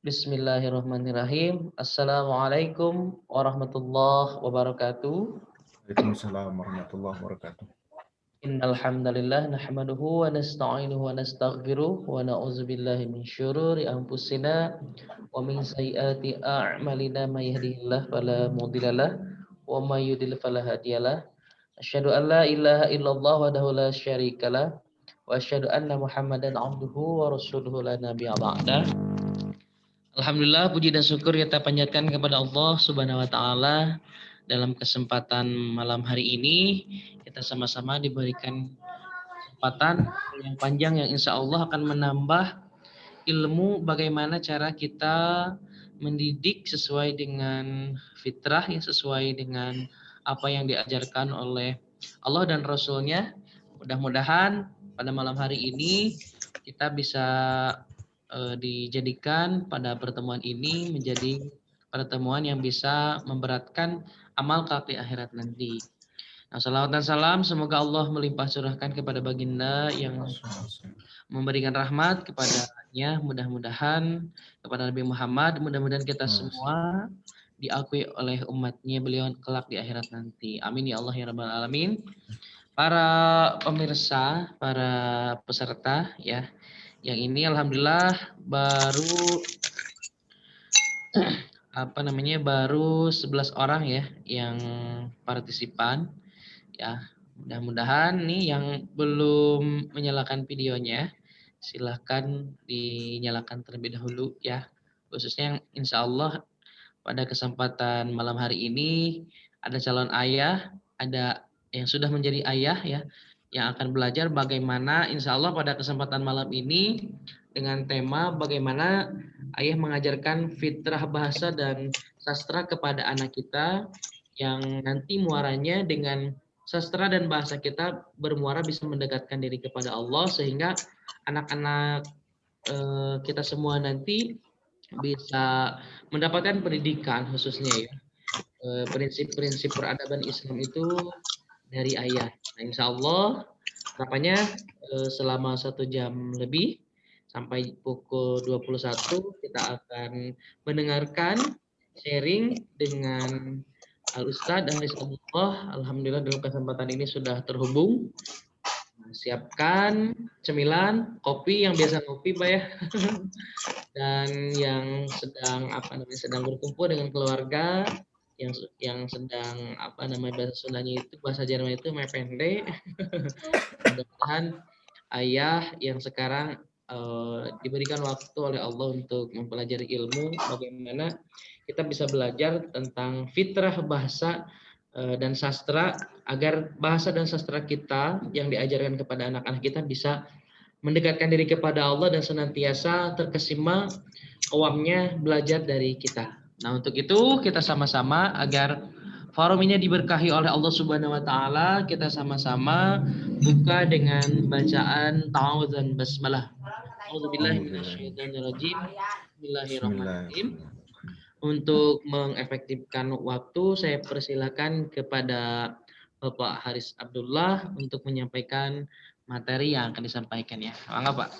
Bismillahirrahmanirrahim. Assalamualaikum warahmatullahi wabarakatuh. Waalaikumsalam warahmatullahi wabarakatuh. Innal hamdalillah nahmaduhu wa nasta'inuhu wa nastaghfiruh wa na'udzu billahi min syururi anfusina wa min sayyiati a'malina may yahdihillahu fala mudhillalah wa may yudhlil fala hadiyalah. Asyhadu an la ilaha illallah wahdahu la syarikalah wa asyhadu anna Muhammadan abduhu wa rasuluhu la nabiyya ba'da. Alhamdulillah puji dan syukur kita panjatkan kepada Allah Subhanahu wa taala. Dalam kesempatan malam hari ini kita sama-sama diberikan kesempatan yang panjang yang insya Allah akan menambah ilmu bagaimana cara kita mendidik sesuai dengan fitrah yang sesuai dengan apa yang diajarkan oleh Allah dan Rasul-Nya. Mudah-mudahan pada malam hari ini kita bisa dijadikan pada pertemuan ini menjadi pertemuan yang bisa memberatkan amal kelak di akhirat nanti. Nah, salawat dan salam semoga Allah melimpah curahkan kepada baginda yang memberikan rahmat kepadanya, mudah-mudahan kepada Nabi Muhammad, mudah-mudahan kita semua diakui oleh umatnya beliau kelak di akhirat nanti. Amin ya Allah ya rabbal alamin. Para pemirsa, para peserta ya, yang ini alhamdulillah baru baru 11 orang ya yang partisipan ya. Mudah-mudahan nih yang belum menyalakan videonya silahkan dinyalakan terlebih dahulu ya. Khususnya yang insya Allah pada kesempatan malam hari ini ada calon ayah, ada yang sudah menjadi ayah ya, yang akan belajar bagaimana insya Allah pada kesempatan malam ini dengan tema bagaimana ayah mengajarkan fitrah bahasa dan sastra kepada anak kita yang nanti muaranya dengan sastra dan bahasa kita bermuara bisa mendekatkan diri kepada Allah sehingga anak-anak kita semua nanti bisa mendapatkan pendidikan khususnya ya prinsip-prinsip peradaban Islam itu dari ayah. Nah, insya Allah harapannya selama 1 jam lebih sampai pukul 21 kita akan mendengarkan sharing dengan Al Ustadz Haris Abdullah. Alhamdulillah dalam kesempatan ini sudah terhubung. Nah, siapkan cemilan, kopi yang biasa ngopi Pak ya. Dan yang sedang berkumpul dengan keluarga yang sedang bahasa Sundanya itu bahasa Jerman itu mepende. Mudah-mudahan ayah yang sekarang diberikan waktu oleh Allah untuk mempelajari ilmu bagaimana kita bisa belajar tentang fitrah bahasa dan sastra agar bahasa dan sastra kita yang diajarkan kepada anak-anak kita bisa mendekatkan diri kepada Allah dan senantiasa terkesima awamnya belajar dari kita. Nah, untuk itu kita sama-sama agar forum ini diberkahi oleh Allah Subhanahu wa taala, kita sama-sama buka dengan bacaan ta'awudz dan basmalah. A'udzubillahi minasyaitonirrajim. Bismillahirrahmanirrahim. Bismillahirrahmanirrahim. Untuk mengefektifkan waktu, saya persilakan kepada Bapak Haris Abdullah untuk menyampaikan materi yang akan disampaikan ya. Mangga Pak.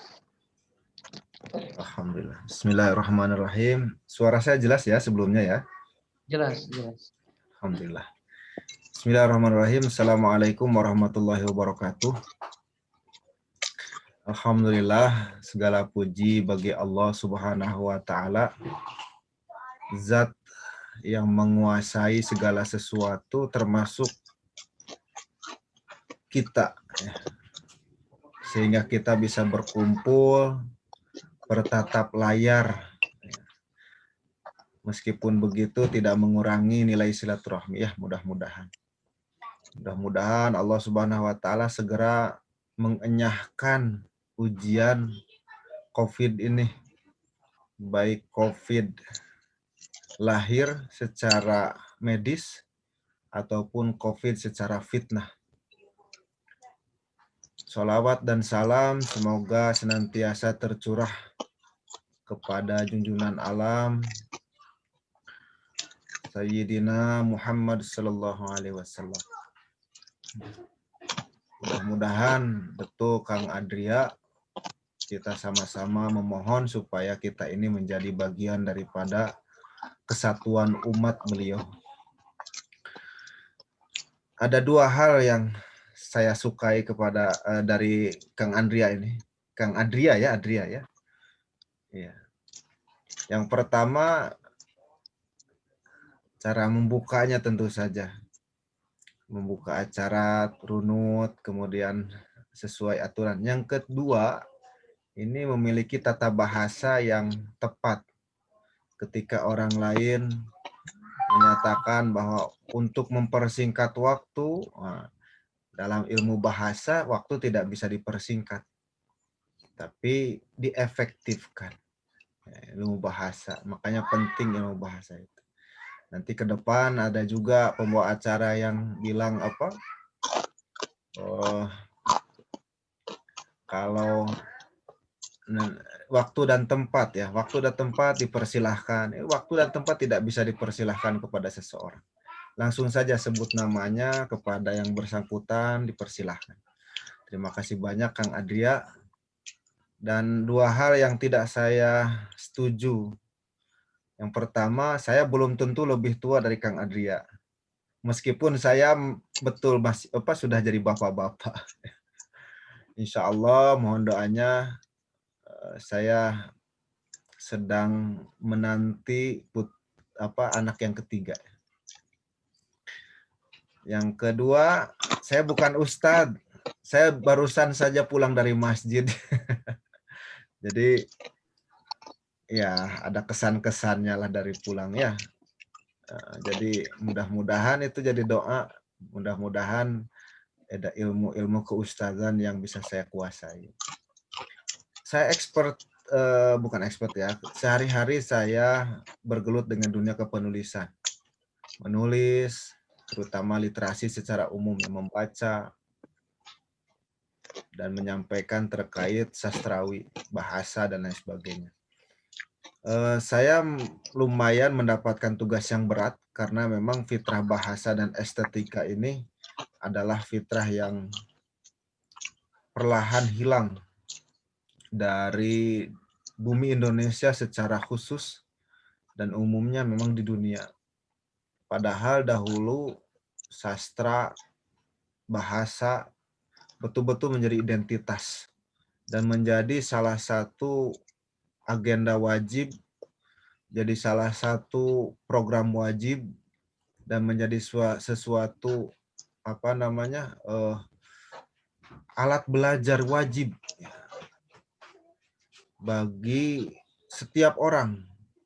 Alhamdulillah. Bismillahirrahmanirrahim. Suara saya jelas ya sebelumnya ya? Jelas, jelas. Alhamdulillah. Bismillahirrahmanirrahim. Assalamualaikum warahmatullahi wabarakatuh. Alhamdulillah, segala puji bagi Allah Subhanahu wa taala. Zat yang menguasai segala sesuatu termasuk kita. Sehingga kita bisa berkumpul, bertatap layar. Meskipun begitu tidak mengurangi nilai silaturahmi ya, mudah-mudahan. Mudah-mudahan Allah Subhanahu wa taala segera mengenyahkan ujian COVID ini. Baik COVID lahir secara medis ataupun COVID secara fitnah. Sholawat dan salam semoga senantiasa tercurah kepada junjungan alam Sayyidina Muhammad sallallahu alaihi wasallam. Mudah-mudahan betul Kang Adria kita sama-sama memohon supaya kita ini menjadi bagian daripada kesatuan umat beliau. Ada dua hal yang saya sukai kepada dari Kang Andrea ini. Kang Adria ya, Adria ya. Iya. Yang pertama, cara membukanya tentu saja. Membuka acara runut, kemudian sesuai aturan. Yang kedua, ini memiliki tata bahasa yang tepat. Ketika orang lain menyatakan bahwa untuk mempersingkat waktu, dalam ilmu bahasa, waktu tidak bisa dipersingkat, tapi diefektifkan. Ilmu bahasa, makanya penting ilmu bahasa itu. Nanti ke depan ada juga pembawa acara yang bilang apa? Kalau waktu dan tempat ya, waktu dan tempat dipersilahkan. Waktu dan tempat tidak bisa dipersilahkan kepada seseorang. Langsung saja sebut namanya kepada yang bersangkutan, dipersilahkan. Terima kasih banyak Kang Adria. Dan dua hal yang tidak saya setuju. Yang pertama, saya belum tentu lebih tua dari Kang Adria. Meskipun saya betul masih sudah jadi bapak-bapak. Insya Allah mohon doanya, saya sedang menanti anak yang ketiga. Yang kedua, saya bukan ustadz. Saya barusan saja pulang dari masjid. Jadi ya ada kesan-kesannya lah dari pulang ya. Jadi mudah-mudahan itu jadi doa. Mudah-mudahan ada ilmu-ilmu keustazan yang bisa saya kuasai. Saya bukan expert ya. Sehari-hari saya bergelut dengan dunia kepenulisan. Menulis, terutama literasi secara umum, yang membaca dan menyampaikan terkait sastrawi, bahasa, dan lain sebagainya. Saya lumayan mendapatkan tugas yang berat karena memang fitrah bahasa dan estetika ini adalah fitrah yang perlahan hilang dari bumi Indonesia secara khusus dan umumnya memang di dunia. Padahal dahulu sastra, bahasa betul-betul menjadi identitas dan menjadi salah satu agenda wajib, jadi salah satu program wajib dan menjadi sesuatu alat belajar wajib bagi setiap orang,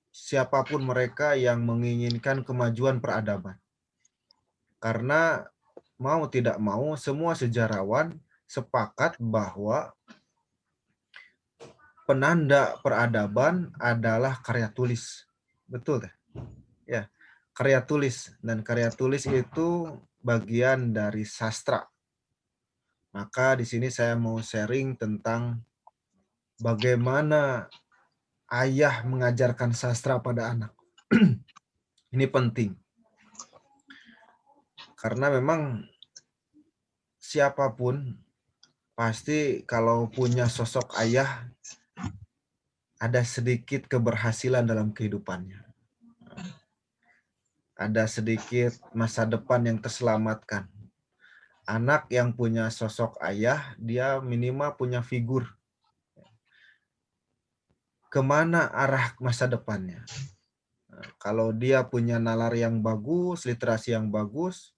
siapapun mereka yang menginginkan kemajuan peradaban. Karena mau tidak mau, semua sejarawan sepakat bahwa penanda peradaban adalah karya tulis. Betul ya? Ya, karya tulis. Dan karya tulis itu bagian dari sastra. Maka di sini saya mau sharing tentang bagaimana ayah mengajarkan sastra pada anak. Ini penting. Karena memang siapapun pasti kalau punya sosok ayah ada sedikit keberhasilan dalam kehidupannya. Ada sedikit masa depan yang terselamatkan. Anak yang punya sosok ayah, dia minimal punya figur. Kemana arah masa depannya? Kalau dia punya nalar yang bagus, literasi yang bagus,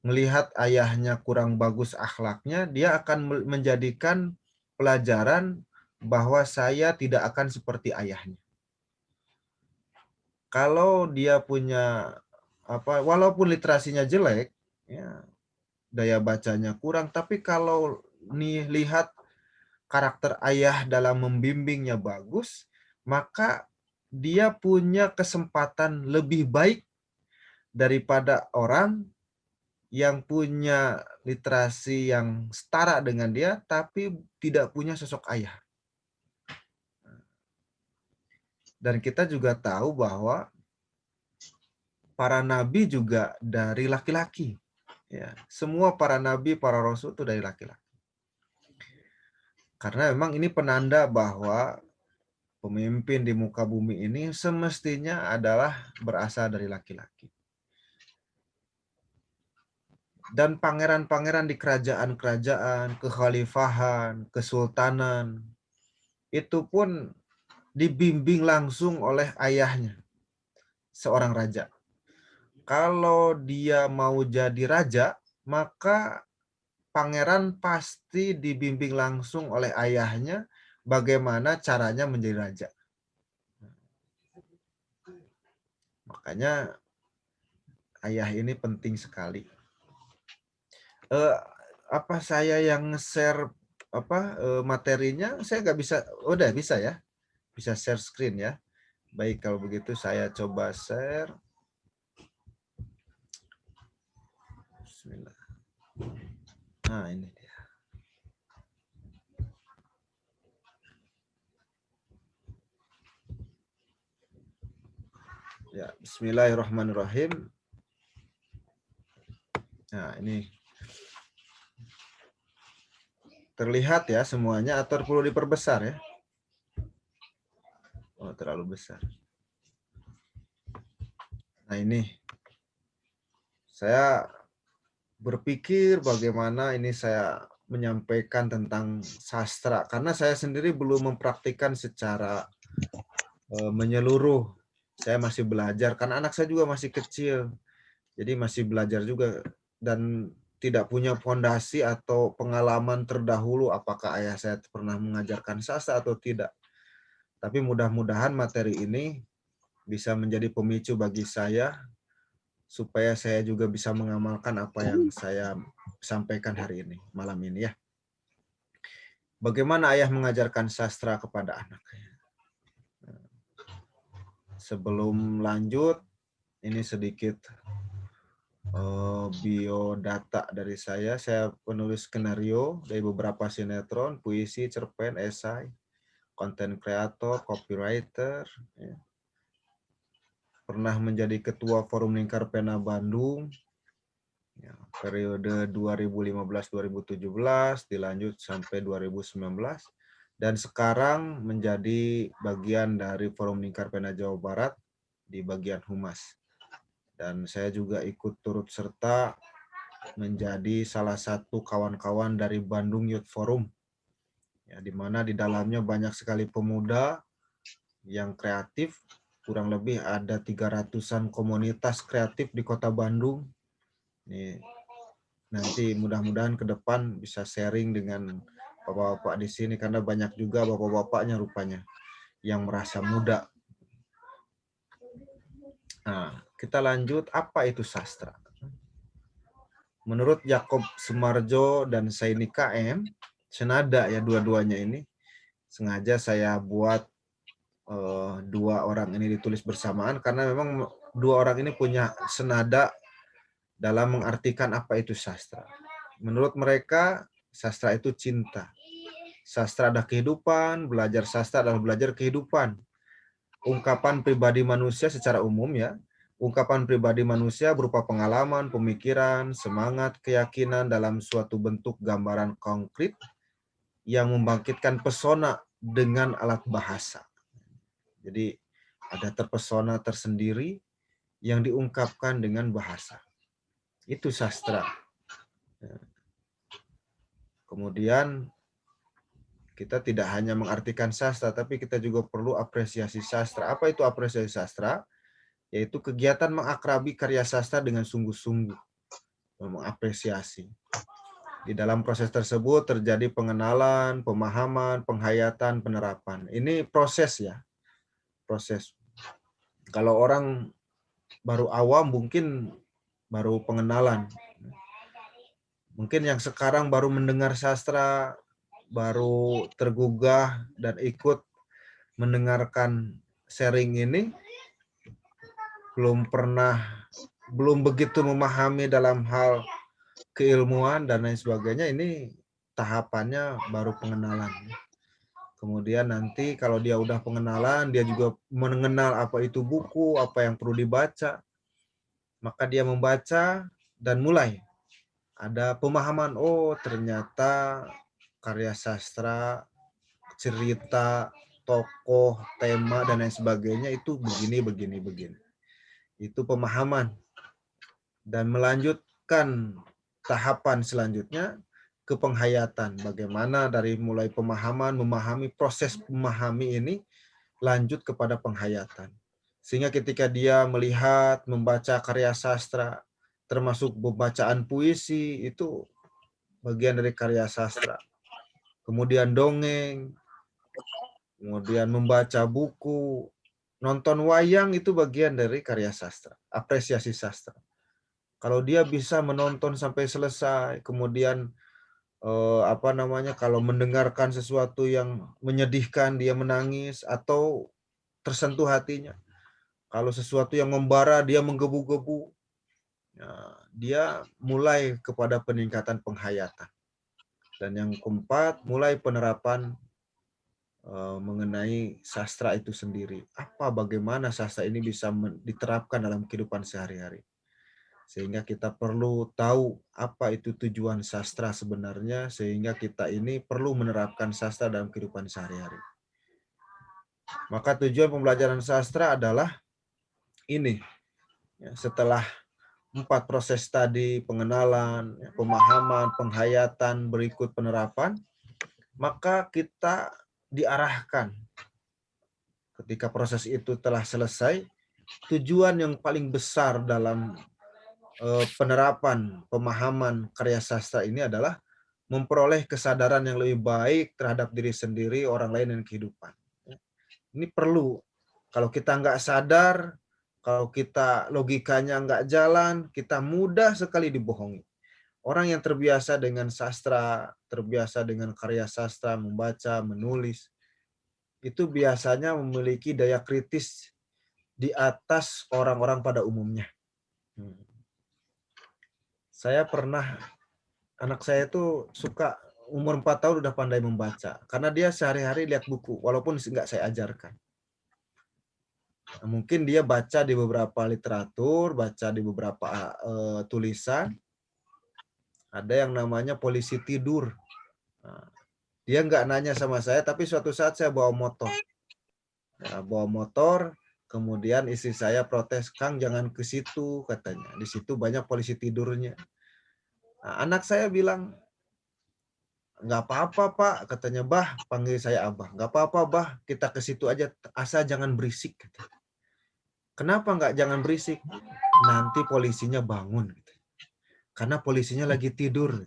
melihat ayahnya kurang bagus akhlaknya, dia akan menjadikan pelajaran bahwa saya tidak akan seperti ayahnya. Kalau dia punya walaupun literasinya jelek, ya, daya bacanya kurang, tapi kalau lihat karakter ayah dalam membimbingnya bagus, maka dia punya kesempatan lebih baik daripada orang yang punya literasi yang setara dengan dia, tapi tidak punya sosok ayah. Dan kita juga tahu bahwa para nabi juga dari laki-laki. Ya, semua para nabi, para rasul itu dari laki-laki. Karena memang ini penanda bahwa pemimpin di muka bumi ini semestinya adalah berasal dari laki-laki. Dan pangeran-pangeran di kerajaan-kerajaan, kekhalifahan, kesultanan, itu pun dibimbing langsung oleh ayahnya, seorang raja. Kalau dia mau jadi raja, maka pangeran pasti dibimbing langsung oleh ayahnya bagaimana caranya menjadi raja. Makanya ayah ini penting sekali. Apa saya yang share materinya? Saya nggak bisa. Udah bisa ya? Bisa share screen ya? Baik, kalau begitu saya coba share. Bismillah. Nah, ini dia. Ya, bismillahirrahmanirrahim. Nah, ini terlihat ya semuanya atau perlu diperbesar ya? Oh, terlalu besar. Nah, ini saya berpikir bagaimana ini saya menyampaikan tentang sastra karena saya sendiri belum mempraktikkan secara menyeluruh. Saya masih belajar karena anak saya juga masih kecil. Jadi masih belajar juga dan tidak punya fondasi atau pengalaman terdahulu apakah ayah saya pernah mengajarkan sastra atau tidak. Tapi mudah-mudahan materi ini bisa menjadi pemicu bagi saya supaya saya juga bisa mengamalkan apa yang saya sampaikan hari ini, malam ini ya. Bagaimana ayah mengajarkan sastra kepada anaknya? Sebelum lanjut, ini sedikit biodata dari saya. Saya penulis skenario dari beberapa sinetron, puisi, cerpen, esai, konten kreator, copywriter. Ya. Pernah menjadi ketua Forum Lingkar Pena Bandung, ya, periode 2015-2017, dilanjut sampai 2019. Dan sekarang menjadi bagian dari Forum Lingkar Pena Jawa Barat di bagian Humas. Dan saya juga ikut turut serta menjadi salah satu kawan-kawan dari Bandung Youth Forum, ya, di mana di dalamnya banyak sekali pemuda yang kreatif, kurang lebih ada 300-an komunitas kreatif di kota Bandung. Ini nanti mudah-mudahan ke depan bisa sharing dengan bapak-bapak di sini karena banyak juga bapak-bapaknya rupanya yang merasa muda. Nah, kita lanjut, apa itu sastra? Menurut Yakob Sumarjo dan Saini KM, senada ya dua-duanya ini, sengaja saya buat dua orang ini ditulis bersamaan karena memang dua orang ini punya senada dalam mengartikan apa itu sastra. Menurut mereka, sastra itu cinta. Sastra ada kehidupan, belajar sastra adalah belajar kehidupan. Ungkapan pribadi manusia secara umum ya, ungkapan pribadi manusia berupa pengalaman, pemikiran, semangat, keyakinan dalam suatu bentuk gambaran konkret yang membangkitkan pesona dengan alat bahasa. Jadi ada terpesona tersendiri yang diungkapkan dengan bahasa. Itu sastra. Kemudian kita tidak hanya mengartikan sastra, tapi kita juga perlu apresiasi sastra. Apa itu apresiasi sastra? Yaitu kegiatan mengakrabi karya sastra dengan sungguh-sungguh, mengapresiasi. Di dalam proses tersebut terjadi pengenalan, pemahaman, penghayatan, penerapan. Ini proses ya, proses. Kalau orang baru awam mungkin baru pengenalan. Mungkin yang sekarang baru mendengar sastra, baru tergugah dan ikut mendengarkan sharing ini, belum begitu memahami dalam hal keilmuan dan lain sebagainya. Ini tahapannya baru pengenalan. Kemudian nanti kalau dia udah pengenalan, dia juga mengenal apa itu buku, apa yang perlu dibaca. Maka dia membaca dan mulai ada pemahaman, oh ternyata karya sastra, cerita, tokoh, tema, dan lain sebagainya itu begini, begini, begini. Itu pemahaman. Dan melanjutkan tahapan selanjutnya ke penghayatan. Bagaimana dari mulai pemahaman, memahami, proses memahami ini lanjut kepada penghayatan. Sehingga ketika dia melihat, membaca karya sastra, termasuk pembacaan puisi, itu bagian dari karya sastra. Kemudian dongeng, kemudian membaca buku, nonton wayang itu bagian dari karya sastra, apresiasi sastra. Kalau dia bisa menonton sampai selesai, kemudian kalau mendengarkan sesuatu yang menyedihkan dia menangis atau tersentuh hatinya. Kalau sesuatu yang membara dia menggebu-gebu. Nah, dia mulai kepada peningkatan penghayatan. Dan yang keempat, mulai penerapan mengenai sastra itu sendiri. Bagaimana sastra ini bisa diterapkan dalam kehidupan sehari-hari. Sehingga kita perlu tahu apa itu tujuan sastra sebenarnya, sehingga kita ini perlu menerapkan sastra dalam kehidupan sehari-hari. Maka tujuan pembelajaran sastra adalah ini. Setelah 4 proses tadi, pengenalan, pemahaman, penghayatan, berikut penerapan, maka kita diarahkan. Ketika proses itu telah selesai, tujuan yang paling besar dalam penerapan pemahaman karya sastra ini adalah memperoleh kesadaran yang lebih baik terhadap diri sendiri, orang lain, dan kehidupan. Ini perlu. Kalau kita nggak sadar, kalau kita logikanya nggak jalan, kita mudah sekali dibohongi. Orang yang terbiasa dengan sastra, terbiasa dengan karya sastra, membaca, menulis, itu biasanya memiliki daya kritis di atas orang-orang pada umumnya. Anak saya itu suka umur 4 tahun udah pandai membaca. Karena dia sehari-hari lihat buku, walaupun nggak saya ajarkan. Mungkin dia baca di beberapa literatur, baca di beberapa tulisan. Ada yang namanya polisi tidur. Dia nggak nanya sama saya, tapi suatu saat saya bawa motor. Kemudian istri saya protes, "Kang, jangan ke situ," katanya. Di situ banyak polisi tidurnya. Anak saya bilang, "Nggak apa-apa, Pak," katanya. "Bah," panggil saya Abah. "Nggak apa-apa, Bah, kita ke situ aja, asal jangan berisik." "Kenapa nggak jangan berisik?" "Nanti polisinya bangun." Karena polisinya lagi tidur.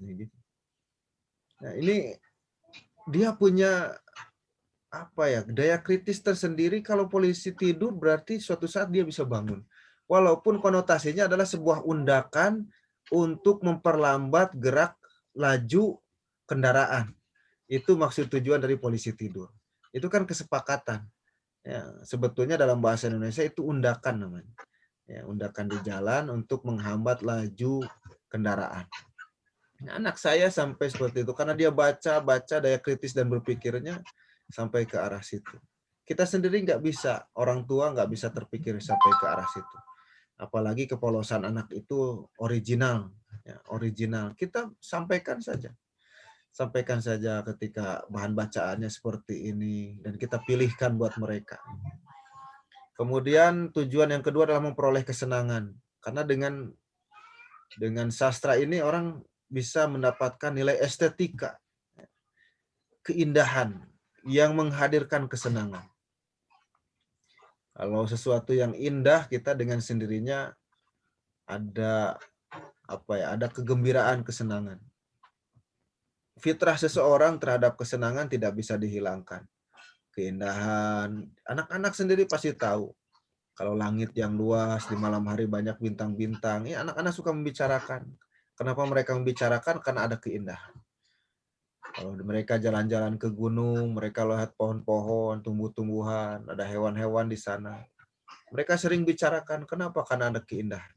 Nah, ini dia punya daya kritis tersendiri. Kalau polisi tidur berarti suatu saat dia bisa bangun. Walaupun konotasinya adalah sebuah undakan untuk memperlambat gerak laju kendaraan. Itu maksud tujuan dari polisi tidur. Itu kan kesepakatan. Ya, sebetulnya dalam bahasa Indonesia itu undakan namanya. Ya, undakan di jalan untuk menghambat laju kendaraan. Nah, anak saya sampai seperti itu karena dia baca daya kritis dan berpikirnya sampai ke arah situ. Kita sendiri nggak bisa, orang tua nggak bisa terpikir sampai ke arah situ. Apalagi kepolosan anak itu original, ya, original. Kita sampaikan saja ketika bahan bacaannya seperti ini dan kita pilihkan buat mereka. Kemudian tujuan yang kedua adalah memperoleh kesenangan. Karena dengan sastra ini orang bisa mendapatkan nilai estetika, keindahan yang menghadirkan kesenangan. Kalau sesuatu yang indah, kita dengan sendirinya ada kegembiraan, kesenangan. Fitrah seseorang terhadap kesenangan tidak bisa dihilangkan. Keindahan, anak-anak sendiri pasti tahu. Kalau langit yang luas, di malam hari banyak bintang-bintang, ya anak-anak suka membicarakan. Kenapa mereka membicarakan? Karena ada keindahan. Kalau mereka jalan-jalan ke gunung, mereka lihat pohon-pohon, tumbuh-tumbuhan, ada hewan-hewan di sana. Mereka sering bicarakan, kenapa? Karena ada keindahan.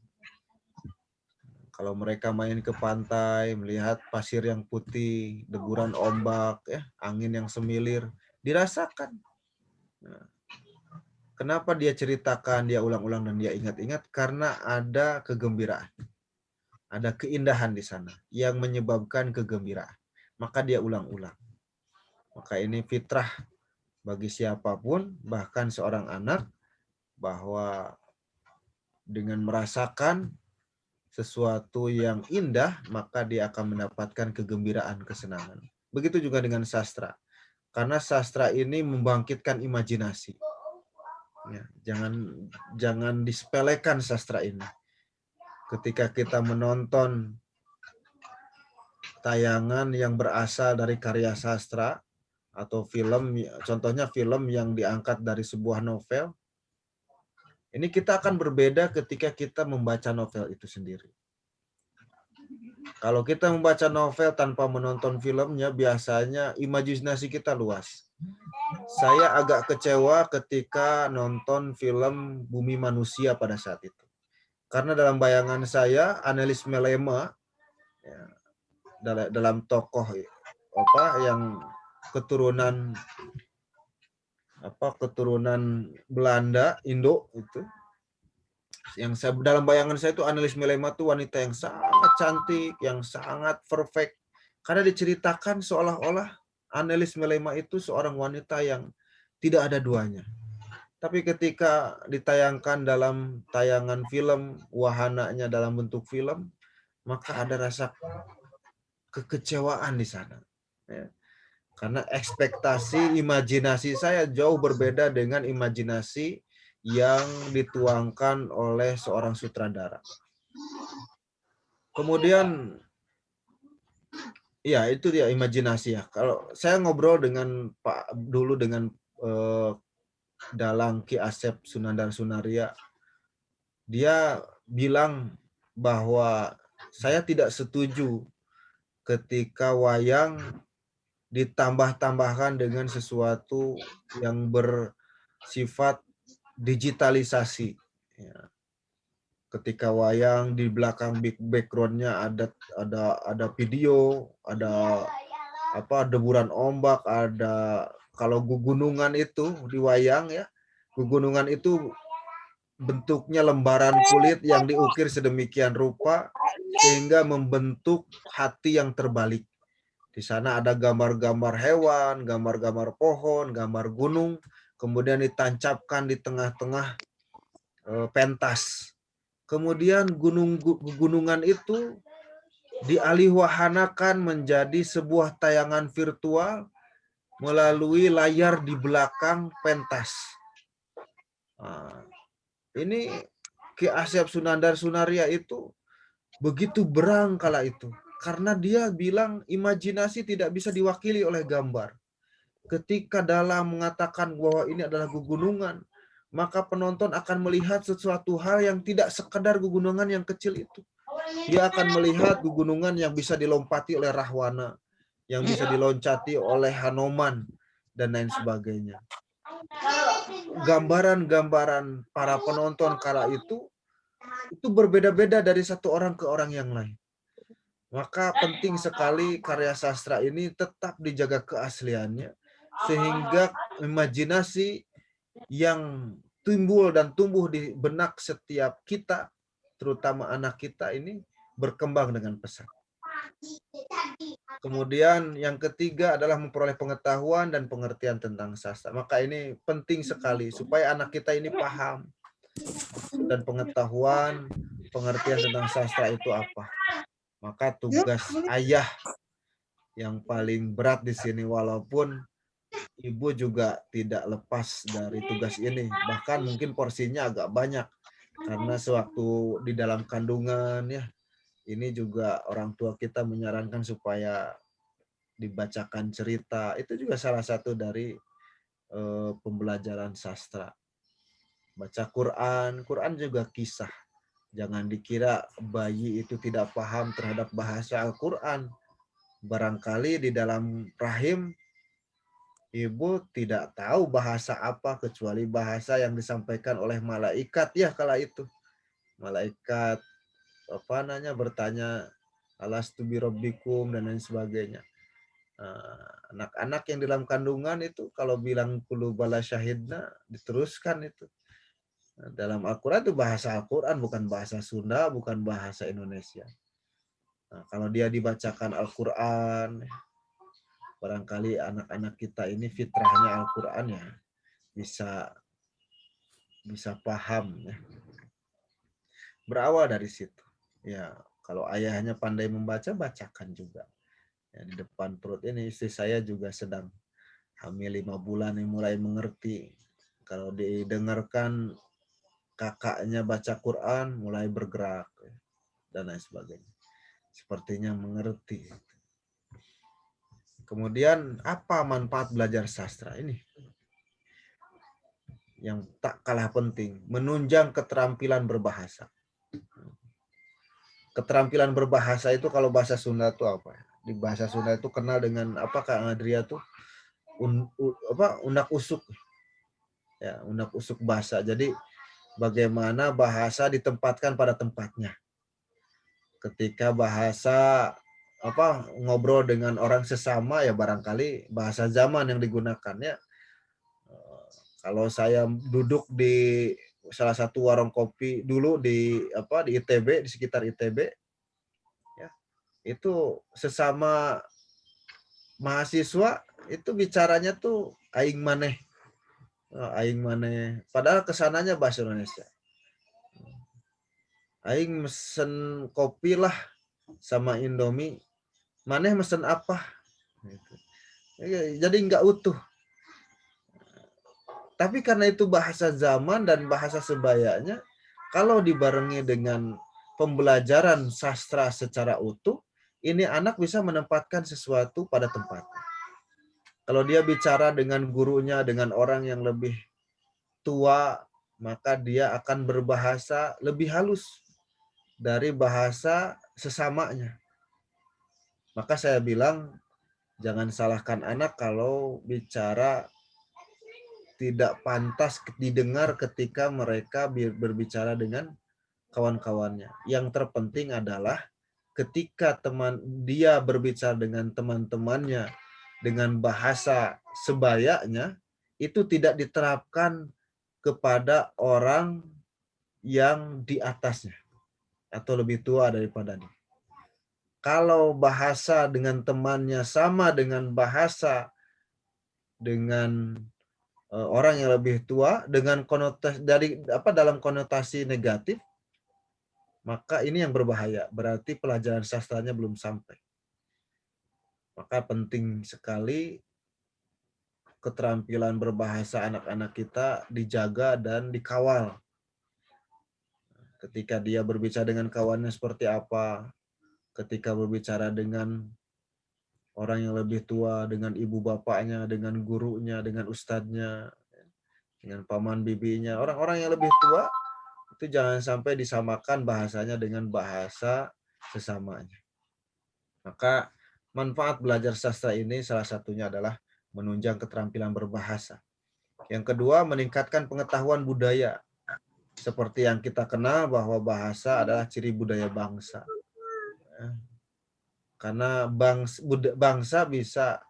Kalau mereka main ke pantai, melihat pasir yang putih, deburan ombak, ya, angin yang semilir, dirasakan. Nah, kenapa dia ceritakan, dia ulang-ulang dan dia ingat-ingat? Karena ada kegembiraan. Ada keindahan di sana yang menyebabkan kegembiraan. Maka dia ulang-ulang. Maka ini fitrah bagi siapapun, bahkan seorang anak, bahwa dengan merasakan sesuatu yang indah, maka dia akan mendapatkan kegembiraan, kesenangan. Begitu juga dengan sastra. Karena sastra ini membangkitkan imajinasi. Ya, jangan disepelekan sastra ini. Ketika kita menonton tayangan yang berasal dari karya sastra atau film, contohnya film yang diangkat dari sebuah novel, ini kita akan berbeda ketika kita membaca novel itu sendiri. Kalau kita membaca novel tanpa menonton filmnya, biasanya imajinasi kita luas. Saya agak kecewa ketika nonton film Bumi Manusia pada saat itu. Karena dalam bayangan saya, Annelies Melema, ya, dalam tokoh yang keturunan Belanda, Indo itu, yang saya dalam bayangan saya itu Annelies Melema itu wanita yang sangat cantik, yang sangat perfect. Karena diceritakan seolah-olah Annelies Melema itu seorang wanita yang tidak ada duanya. Tapi ketika ditayangkan dalam tayangan film, wahananya dalam bentuk film, maka ada rasa kekecewaan di sana. Ya. Karena ekspektasi, imajinasi saya jauh berbeda dengan imajinasi yang dituangkan oleh seorang sutradara. Kemudian, ya itu dia imajinasi ya. Kalau saya ngobrol dengan Pak dulu dengan Dalang Ki Asep Sunandar Sunaria, dia bilang bahwa saya tidak setuju ketika wayang ditambah-tambahkan dengan sesuatu yang bersifat digitalisasi. Ya. Ketika wayang di belakang backgroundnya ada video, ada deburan ombak, ada kalau gunungan itu di wayang ya, gunungan itu bentuknya lembaran kulit yang diukir sedemikian rupa sehingga membentuk hati yang terbalik. Di sana ada gambar-gambar hewan, gambar-gambar pohon, gambar gunung, kemudian ditancapkan di tengah-tengah pentas. Kemudian gunungan itu dialihwahanakan menjadi sebuah tayangan virtual melalui layar di belakang pentas. Nah, ini Ki Asep Sunandar Sunaria itu begitu berang kala itu. Karena dia bilang imajinasi tidak bisa diwakili oleh gambar. Ketika dalam mengatakan bahwa ini adalah pegunungan, maka penonton akan melihat sesuatu hal yang tidak sekedar pegunungan yang kecil itu. Dia akan melihat pegunungan yang bisa dilompati oleh Rahwana, yang bisa diloncati oleh Hanoman, dan lain sebagainya. Gambaran-gambaran para penonton kala itu berbeda-beda dari satu orang ke orang yang lain. Maka penting sekali karya sastra ini tetap dijaga keasliannya, sehingga imajinasi yang timbul dan tumbuh di benak setiap kita, terutama anak kita ini, berkembang dengan pesat. Kemudian yang ketiga adalah memperoleh pengetahuan dan pengertian tentang sastra. Maka ini penting sekali supaya anak kita ini paham dan pengetahuan, pengertian tentang sastra itu apa. Maka tugas ayah yang paling berat di sini, walaupun ibu juga tidak lepas dari tugas ini. Bahkan mungkin porsinya agak banyak karena sewaktu di dalam kandungan ya, ini juga orang tua kita menyarankan supaya dibacakan cerita. Itu juga salah satu dari pembelajaran sastra. Baca Quran, Quran juga kisah. Jangan dikira bayi itu tidak paham terhadap bahasa Al-Quran. Barangkali di dalam rahim ibu tidak tahu bahasa apa kecuali bahasa yang disampaikan oleh malaikat ya kala itu. Malaikat bertanya alastu birabbikum dan lain sebagainya. Anak-anak yang dalam kandungan itu kalau bilang kulu bala syahidna diteruskan itu. Dalam Al-Quran itu bahasa Al-Quran, bukan bahasa Sunda, bukan bahasa Indonesia. Nah, kalau dia dibacakan Al-Quran, barangkali anak-anak kita ini fitrahnya Al-Quran ya, bisa paham ya. Berawal dari situ. Ya, kalau ayahnya pandai membaca, bacakan juga. Ya, di depan perut ini istri saya juga sedang hamil 5 bulan yang mulai mengerti. Kalau didengarkan kakaknya baca Quran, mulai bergerak dan lain sebagainya. Sepertinya mengerti. Kemudian apa manfaat belajar sastra ini? Yang tak kalah penting, menunjang keterampilan berbahasa. Keterampilan berbahasa itu kalau bahasa Sunda itu apa? Di bahasa Sunda itu kenal dengan apa Kak Adria tuh unak usuk ya, unak usuk bahasa. Jadi bagaimana bahasa ditempatkan pada tempatnya. Ketika bahasa ngobrol dengan orang sesama ya barangkali bahasa zaman yang digunakannya. Kalau saya duduk di salah satu warung kopi dulu di ITB, di sekitar ITB ya, itu sesama mahasiswa itu bicaranya tuh aing maneh. Aing maneh. Padahal kesananya bahasa Indonesia. Aing mesen kopi lah sama Indomie. Maneh mesen apa? Gitu. Jadi nggak utuh. Tapi karena itu bahasa zaman dan bahasa sebayanya, kalau dibarengi dengan pembelajaran sastra secara utuh, ini anak bisa menempatkan sesuatu pada tempatnya. Kalau dia bicara dengan gurunya, dengan orang yang lebih tua, maka dia akan berbahasa lebih halus dari bahasa sesamanya. Maka saya bilang, jangan salahkan anak kalau bicara tidak pantas didengar ketika mereka berbicara dengan kawan-kawannya. Yang terpenting adalah ketika dia berbicara dengan teman-temannya dengan bahasa sebayanya, itu tidak diterapkan kepada orang yang di atasnya atau lebih tua daripadanya. Kalau bahasa dengan temannya sama dengan bahasa dengan orang yang lebih tua dengan konotasi dalam konotasi negatif, maka ini yang berbahaya. Berarti pelajaran sastranya belum sampai. Maka penting sekali keterampilan berbahasa anak-anak kita dijaga dan dikawal. Ketika dia berbicara dengan kawannya seperti apa, ketika berbicara dengan orang yang lebih tua, dengan ibu bapaknya, dengan gurunya, dengan ustadznya, dengan paman bibinya, orang-orang yang lebih tua, itu jangan sampai disamakan bahasanya dengan bahasa sesamanya. Maka manfaat belajar sastra ini salah satunya adalah menunjang keterampilan berbahasa. Yang kedua, meningkatkan pengetahuan budaya. Seperti yang kita kenal bahwa bahasa adalah ciri budaya bangsa. Karena bangsa bisa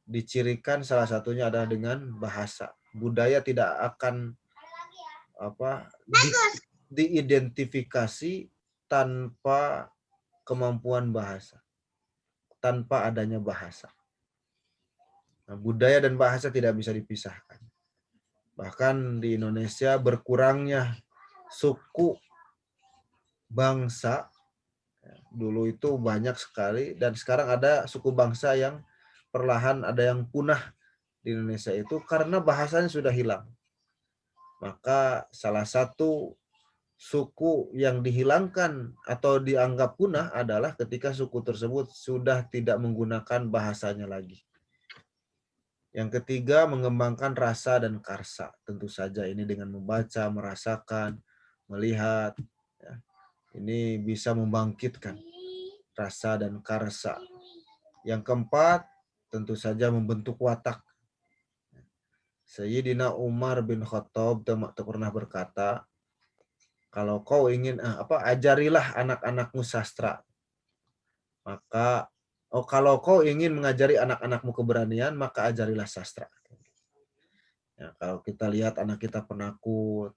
dicirikan salah satunya adalah dengan bahasa. Budaya tidak akan diidentifikasi tanpa kemampuan bahasa, tanpa adanya bahasa. Nah, budaya dan bahasa tidak bisa dipisahkan. Bahkan di Indonesia berkurangnya suku bangsa, dulu itu banyak sekali, dan sekarang ada suku bangsa yang perlahan ada yang punah di Indonesia itu karena bahasanya sudah hilang. Maka salah satu suku yang dihilangkan atau dianggap punah adalah ketika suku tersebut sudah tidak menggunakan bahasanya lagi. Yang ketiga, mengembangkan rasa dan karsa. Tentu saja ini dengan membaca, merasakan, melihat. Ya. Ini bisa membangkitkan rasa dan karsa. Yang keempat, tentu saja membentuk watak. Sayyidina Umar bin Khattab pernah berkata, kalau kau ingin ajarilah anak-anakmu sastra. Maka kalau kau ingin mengajari anak-anakmu keberanian, maka ajarilah sastra. Ya, kalau kita lihat anak kita penakut,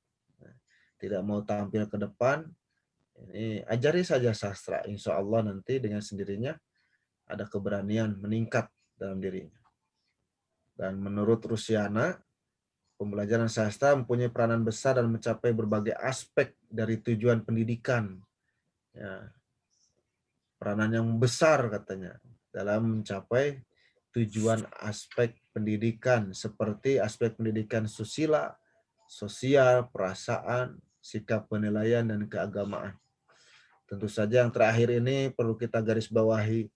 tidak mau tampil ke depan, ini ajari saja sastra. Insya Allah nanti dengan sendirinya ada keberanian meningkat dalam dirinya. Dan menurut Rusiana, pembelajaran sastra mempunyai peranan besar dan mencapai berbagai aspek dari tujuan pendidikan. Ya, peranan yang besar katanya dalam mencapai tujuan aspek pendidikan seperti aspek pendidikan susila, sosial, perasaan, sikap penilaian, dan keagamaan. Tentu saja yang terakhir ini perlu kita garis bawahi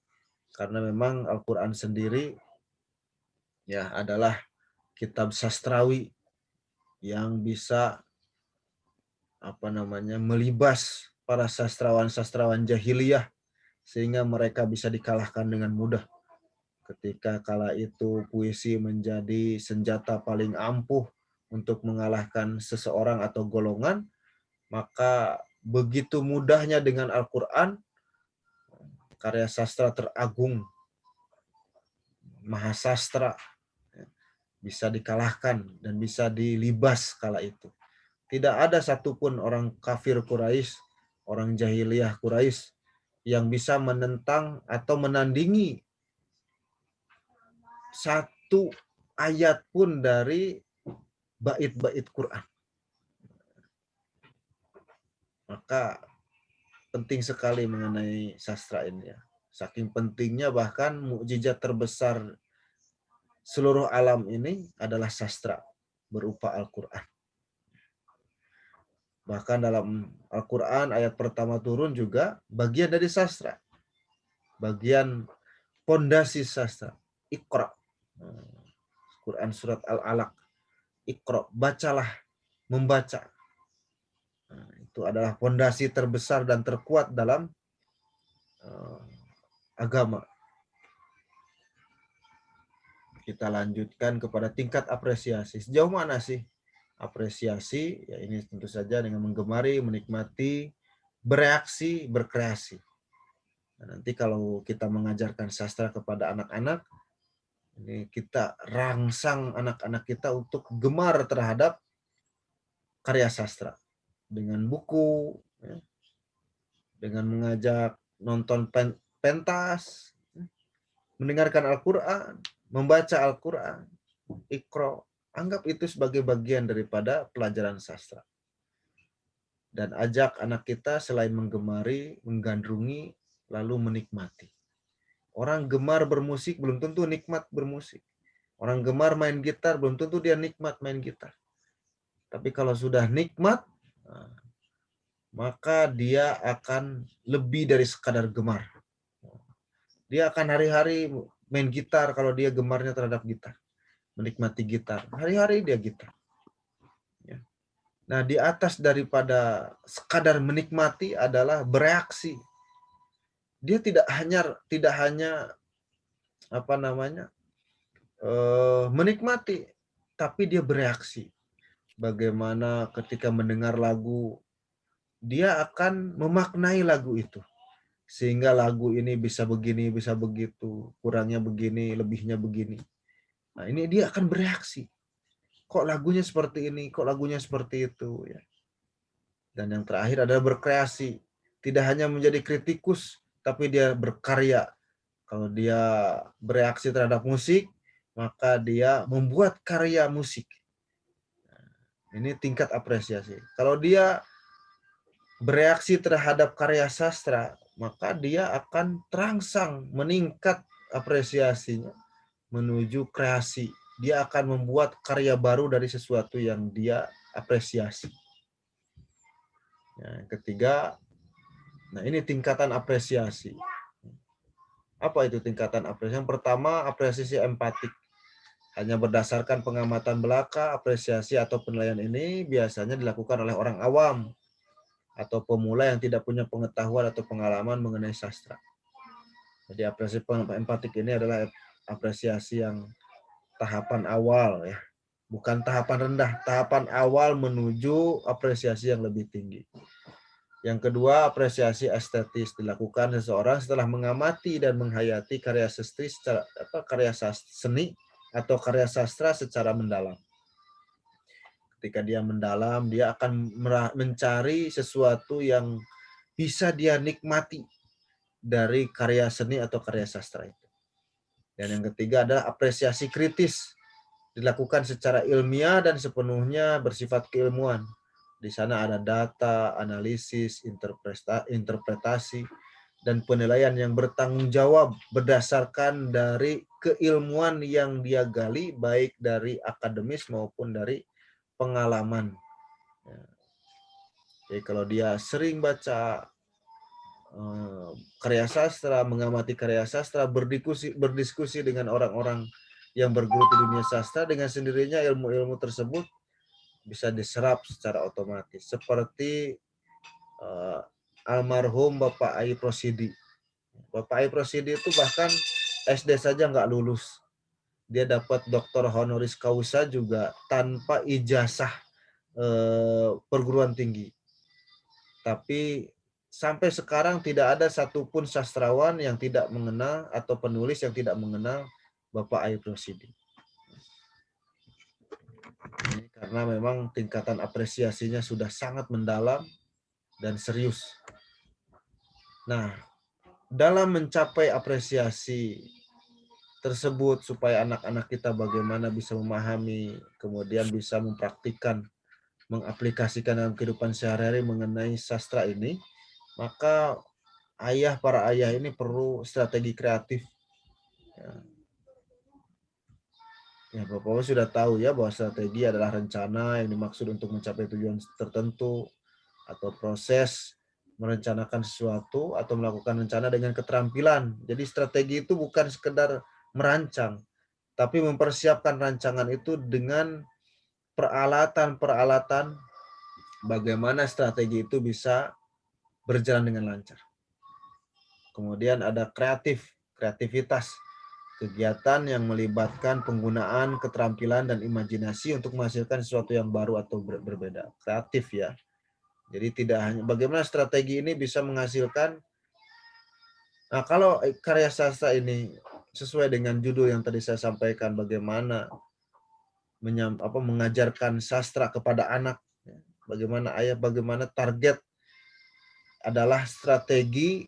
karena memang Al-Quran sendiri ya adalah kitab sastrawi yang bisa melibas para sastrawan-sastrawan jahiliyah sehingga mereka bisa dikalahkan dengan mudah. Ketika kala itu puisi menjadi senjata paling ampuh untuk mengalahkan seseorang atau golongan, maka begitu mudahnya dengan Al-Quran, karya sastra teragung, mahasastra, bisa dikalahkan dan bisa dilibas kala itu. Tidak ada satupun orang kafir Quraisy, orang jahiliyah Quraisy yang bisa menentang atau menandingi satu ayat pun dari bait-bait Quran. Maka penting sekali mengenai sastra ini ya. Saking pentingnya bahkan mukjizat terbesar seluruh alam ini adalah sastra berupa Al-Quran. Bahkan dalam Al-Quran ayat pertama turun juga bagian dari sastra. Bagian pondasi sastra. Iqra. Quran surat Al-Alaq. Iqra. Bacalah. Membaca. Itu adalah pondasi terbesar dan terkuat dalam agama. Kita lanjutkan kepada tingkat apresiasi. Sejauh mana sih apresiasi? Ya ini tentu saja dengan menggemari, menikmati, bereaksi, berkreasi. Nah, nanti kalau kita mengajarkan sastra kepada anak-anak, ini kita rangsang anak-anak kita untuk gemar terhadap karya sastra. Dengan buku, ya, dengan mengajak nonton pentas, mendengarkan Al-Quran, membaca Al-Quran, Iqra, anggap itu sebagai bagian daripada pelajaran sastra. Dan ajak anak kita selain menggemari, menggandrungi, lalu menikmati. Orang gemar bermusik belum tentu nikmat bermusik. Orang gemar main gitar belum tentu dia nikmat main gitar. Tapi kalau sudah nikmat, maka dia akan lebih dari sekadar gemar. Dia akan hari-hari main gitar kalau dia gemarnya terhadap gitar. Menikmati gitar. Hari-hari dia gitar. Ya. Nah, di atas daripada sekadar menikmati adalah bereaksi. Dia tidak hanya menikmati, tapi dia bereaksi. Bagaimana ketika mendengar lagu, dia akan memaknai lagu itu. Sehingga lagu ini bisa begini, bisa begitu, kurangnya begini, lebihnya begini. Nah, ini dia akan bereaksi. Kok lagunya seperti ini, kok lagunya seperti itu. Ya. Dan yang terakhir adalah berkreasi. Tidak hanya menjadi kritikus, tapi dia berkarya. Kalau dia bereaksi terhadap musik, maka dia membuat karya musik. Ini tingkat apresiasi. Kalau dia bereaksi terhadap karya sastra, maka dia akan terangsang, meningkat apresiasinya menuju kreasi. Dia akan membuat karya baru dari sesuatu yang dia apresiasi. Yang ketiga, nah ini tingkatan apresiasi. Apa itu tingkatan apresiasi? Yang pertama, apresiasi empatik. Hanya berdasarkan pengamatan belaka, apresiasi atau penilaian ini biasanya dilakukan oleh orang awam atau pemula yang tidak punya pengetahuan atau pengalaman mengenai sastra. Jadi apresiasi empatik ini adalah apresiasi yang tahapan awal ya. Bukan tahapan rendah, tahapan awal menuju apresiasi yang lebih tinggi. Yang kedua, apresiasi estetis dilakukan seseorang setelah mengamati dan menghayati karya seni atau karya sastra secara mendalam. Ketika dia mendalam, dia akan mencari sesuatu yang bisa dia nikmati dari karya seni atau karya sastra itu. Dan yang ketiga adalah apresiasi kritis, dilakukan secara ilmiah dan sepenuhnya bersifat keilmuan. Di sana ada data, analisis, interpretasi, dan penilaian yang bertanggung jawab berdasarkan dari keilmuan yang dia gali, baik dari akademis maupun dari pengalaman. Jadi kalau dia sering baca karya sastra, mengamati karya sastra, berdiskusi dengan orang-orang yang bergelut di dunia sastra, dengan sendirinya ilmu-ilmu tersebut bisa diserap secara otomatis. Seperti almarhum Bapak Ai Prosidi. Bapak Ai Prosidi itu bahkan SD saja nggak lulus. Dia dapat doktor honoris causa juga tanpa ijazah perguruan tinggi. Tapi sampai sekarang tidak ada satupun sastrawan yang tidak mengenal atau penulis yang tidak mengenal Bapak Ai Prosidi. Karena memang tingkatan apresiasinya sudah sangat mendalam dan serius. Nah, dalam mencapai apresiasi tersebut supaya anak-anak kita bagaimana bisa memahami, kemudian bisa mempraktikkan, mengaplikasikan dalam kehidupan sehari-hari mengenai sastra ini, maka para ayah ini perlu strategi kreatif. Ya, Bapak sudah tahu ya bahwa strategi adalah rencana yang dimaksud untuk mencapai tujuan tertentu atau proses merencanakan sesuatu atau melakukan rencana dengan keterampilan. Jadi strategi itu bukan sekedar merancang, tapi mempersiapkan rancangan itu dengan peralatan-peralatan bagaimana strategi itu bisa berjalan dengan lancar. Kemudian ada kreativitas, kegiatan yang melibatkan penggunaan keterampilan dan imajinasi untuk menghasilkan sesuatu yang baru atau berbeda. Kreatif ya. Jadi tidak hanya bagaimana strategi ini bisa menghasilkan. Nah, kalau karya sastra ini sesuai dengan judul yang tadi saya sampaikan, bagaimana mengajarkan sastra kepada anak, bagaimana target adalah strategi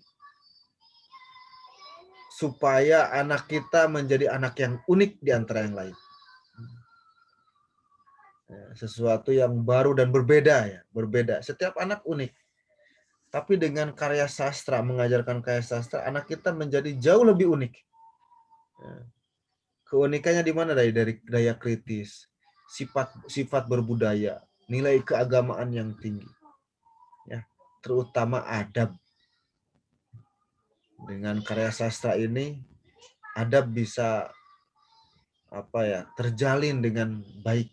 supaya anak kita menjadi anak yang unik di antara yang lain. Sesuatu yang baru dan berbeda. Setiap anak unik. Tapi dengan karya sastra, mengajarkan karya sastra, anak kita menjadi jauh lebih unik. Keunikannya di mana? Dari daya kritis, sifat berbudaya, nilai keagamaan yang tinggi. Ya, terutama adab. Dengan karya sastra ini, adab bisa terjalin dengan baik.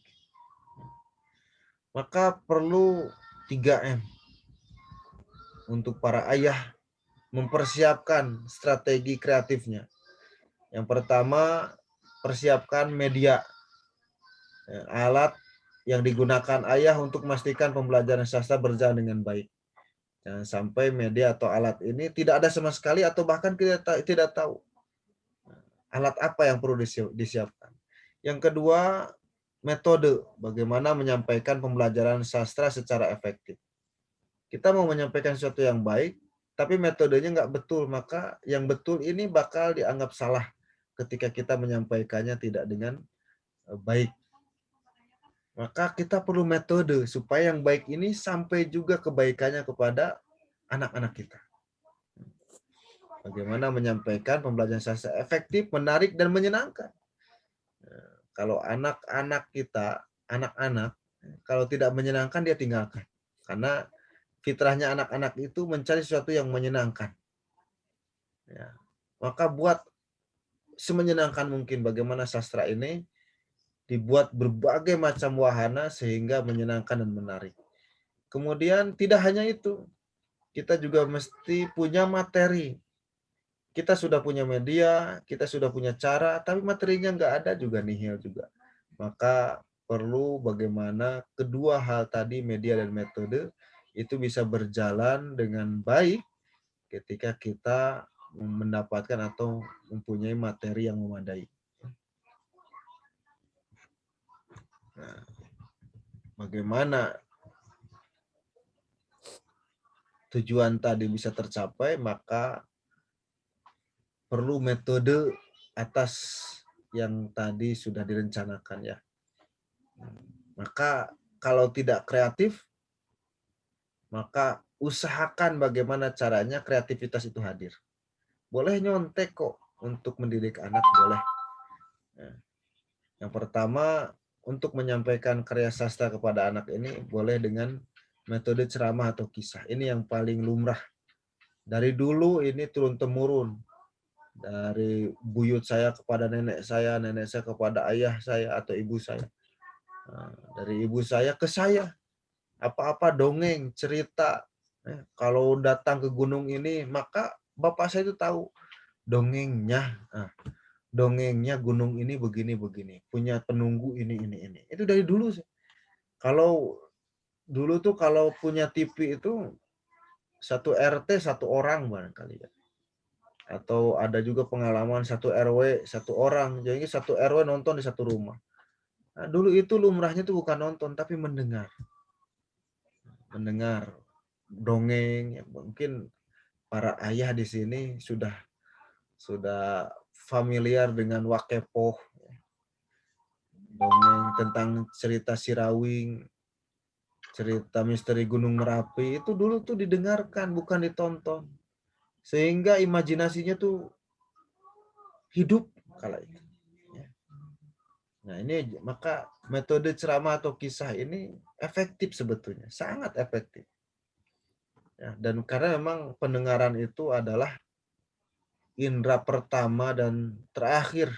Maka perlu 3M untuk para ayah mempersiapkan strategi kreatifnya. Yang pertama, persiapkan media, alat yang digunakan ayah untuk memastikan pembelajaran sastra berjalan dengan baik. Jangan sampai media atau alat ini tidak ada sama sekali atau bahkan kita tidak tahu alat apa yang perlu disiapkan. Yang kedua, metode bagaimana menyampaikan pembelajaran sastra secara efektif. Kita mau menyampaikan sesuatu yang baik, tapi metodenya nggak betul, maka yang betul ini bakal dianggap salah ketika kita menyampaikannya tidak dengan baik. Maka kita perlu metode supaya yang baik ini sampai juga kebaikannya kepada anak-anak kita. Bagaimana menyampaikan pembelajaran sastra efektif, menarik, dan menyenangkan. Kalau anak-anak kita, kalau tidak menyenangkan dia tinggalkan. Karena fitrahnya anak-anak itu mencari sesuatu yang menyenangkan. Ya. Maka buat semenyenangkan mungkin bagaimana sastra ini dibuat berbagai macam wahana sehingga menyenangkan dan menarik. Kemudian tidak hanya itu, kita juga mesti punya materi. Kita sudah punya media, kita sudah punya cara, tapi materinya nggak ada juga, nihil juga. Maka perlu bagaimana kedua hal tadi, media dan metode, itu bisa berjalan dengan baik ketika kita mendapatkan atau mempunyai materi yang memadai. Nah, bagaimana tujuan tadi bisa tercapai, maka perlu metode atas yang tadi sudah direncanakan ya. Maka kalau tidak kreatif, maka usahakan bagaimana caranya kreativitas itu hadir. Boleh nyontek kok untuk mendidik anak, boleh. Ya. Yang pertama, untuk menyampaikan karya sastra kepada anak ini boleh dengan metode ceramah atau kisah. Ini yang paling lumrah. Dari dulu ini turun-temurun. Dari buyut saya kepada nenek saya kepada ayah saya atau ibu saya. Nah, dari ibu saya ke saya. Apa-apa dongeng, cerita. Kalau datang ke gunung ini, maka bapak saya itu tahu dongengnya. Nah, dongengnya gunung ini begini-begini. Punya penunggu ini. Itu dari dulu sih. Kalau dulu tuh kalau punya TV itu satu RT satu orang barangkali ya. Atau ada juga pengalaman satu RW satu orang. Jadi satu RW nonton di satu rumah. Nah, dulu itu lumrahnya tuh bukan nonton tapi mendengar. Mendengar dongeng. Ya, mungkin para ayah di sini sudah familiar dengan Wakepoh, dongeng tentang cerita Sirawing, cerita misteri Gunung Merapi, itu dulu tuh didengarkan bukan ditonton. Sehingga imajinasinya tuh hidup kala itu. Nah, ini maka metode ceramah atau kisah ini efektif sebetulnya, sangat efektif. Ya, dan karena memang pendengaran itu adalah indera pertama dan terakhir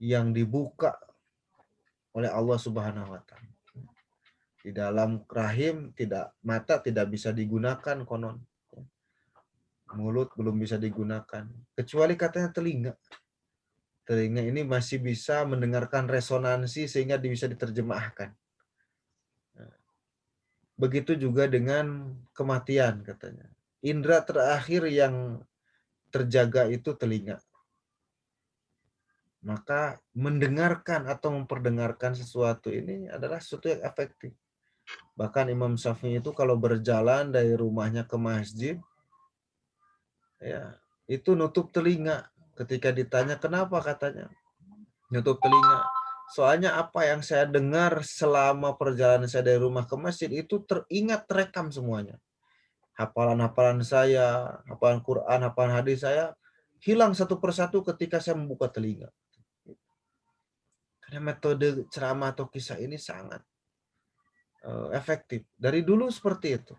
yang dibuka oleh Allah Subhanahu wa taala. Di dalam rahim mata tidak bisa digunakan konon. Mulut belum bisa digunakan kecuali katanya telinga. Telinga ini masih bisa mendengarkan resonansi sehingga bisa diterjemahkan. Begitu juga dengan kematian katanya. Indera terakhir yang terjaga itu telinga. Maka mendengarkan atau memperdengarkan sesuatu ini adalah sesuatu yang efektif. Bahkan Imam Syafi'i itu kalau berjalan dari rumahnya ke masjid, ya, itu nutup telinga. Ketika ditanya kenapa, katanya nutup telinga. Soalnya apa yang saya dengar selama perjalanan saya dari rumah ke masjid itu teringat, terekam semuanya. Hafalan-hafalan saya, hafalan Quran, hafalan hadis saya hilang satu persatu ketika saya membuka telinga. Karena metode ceramah atau kisah ini sangat efektif. Dari dulu seperti itu.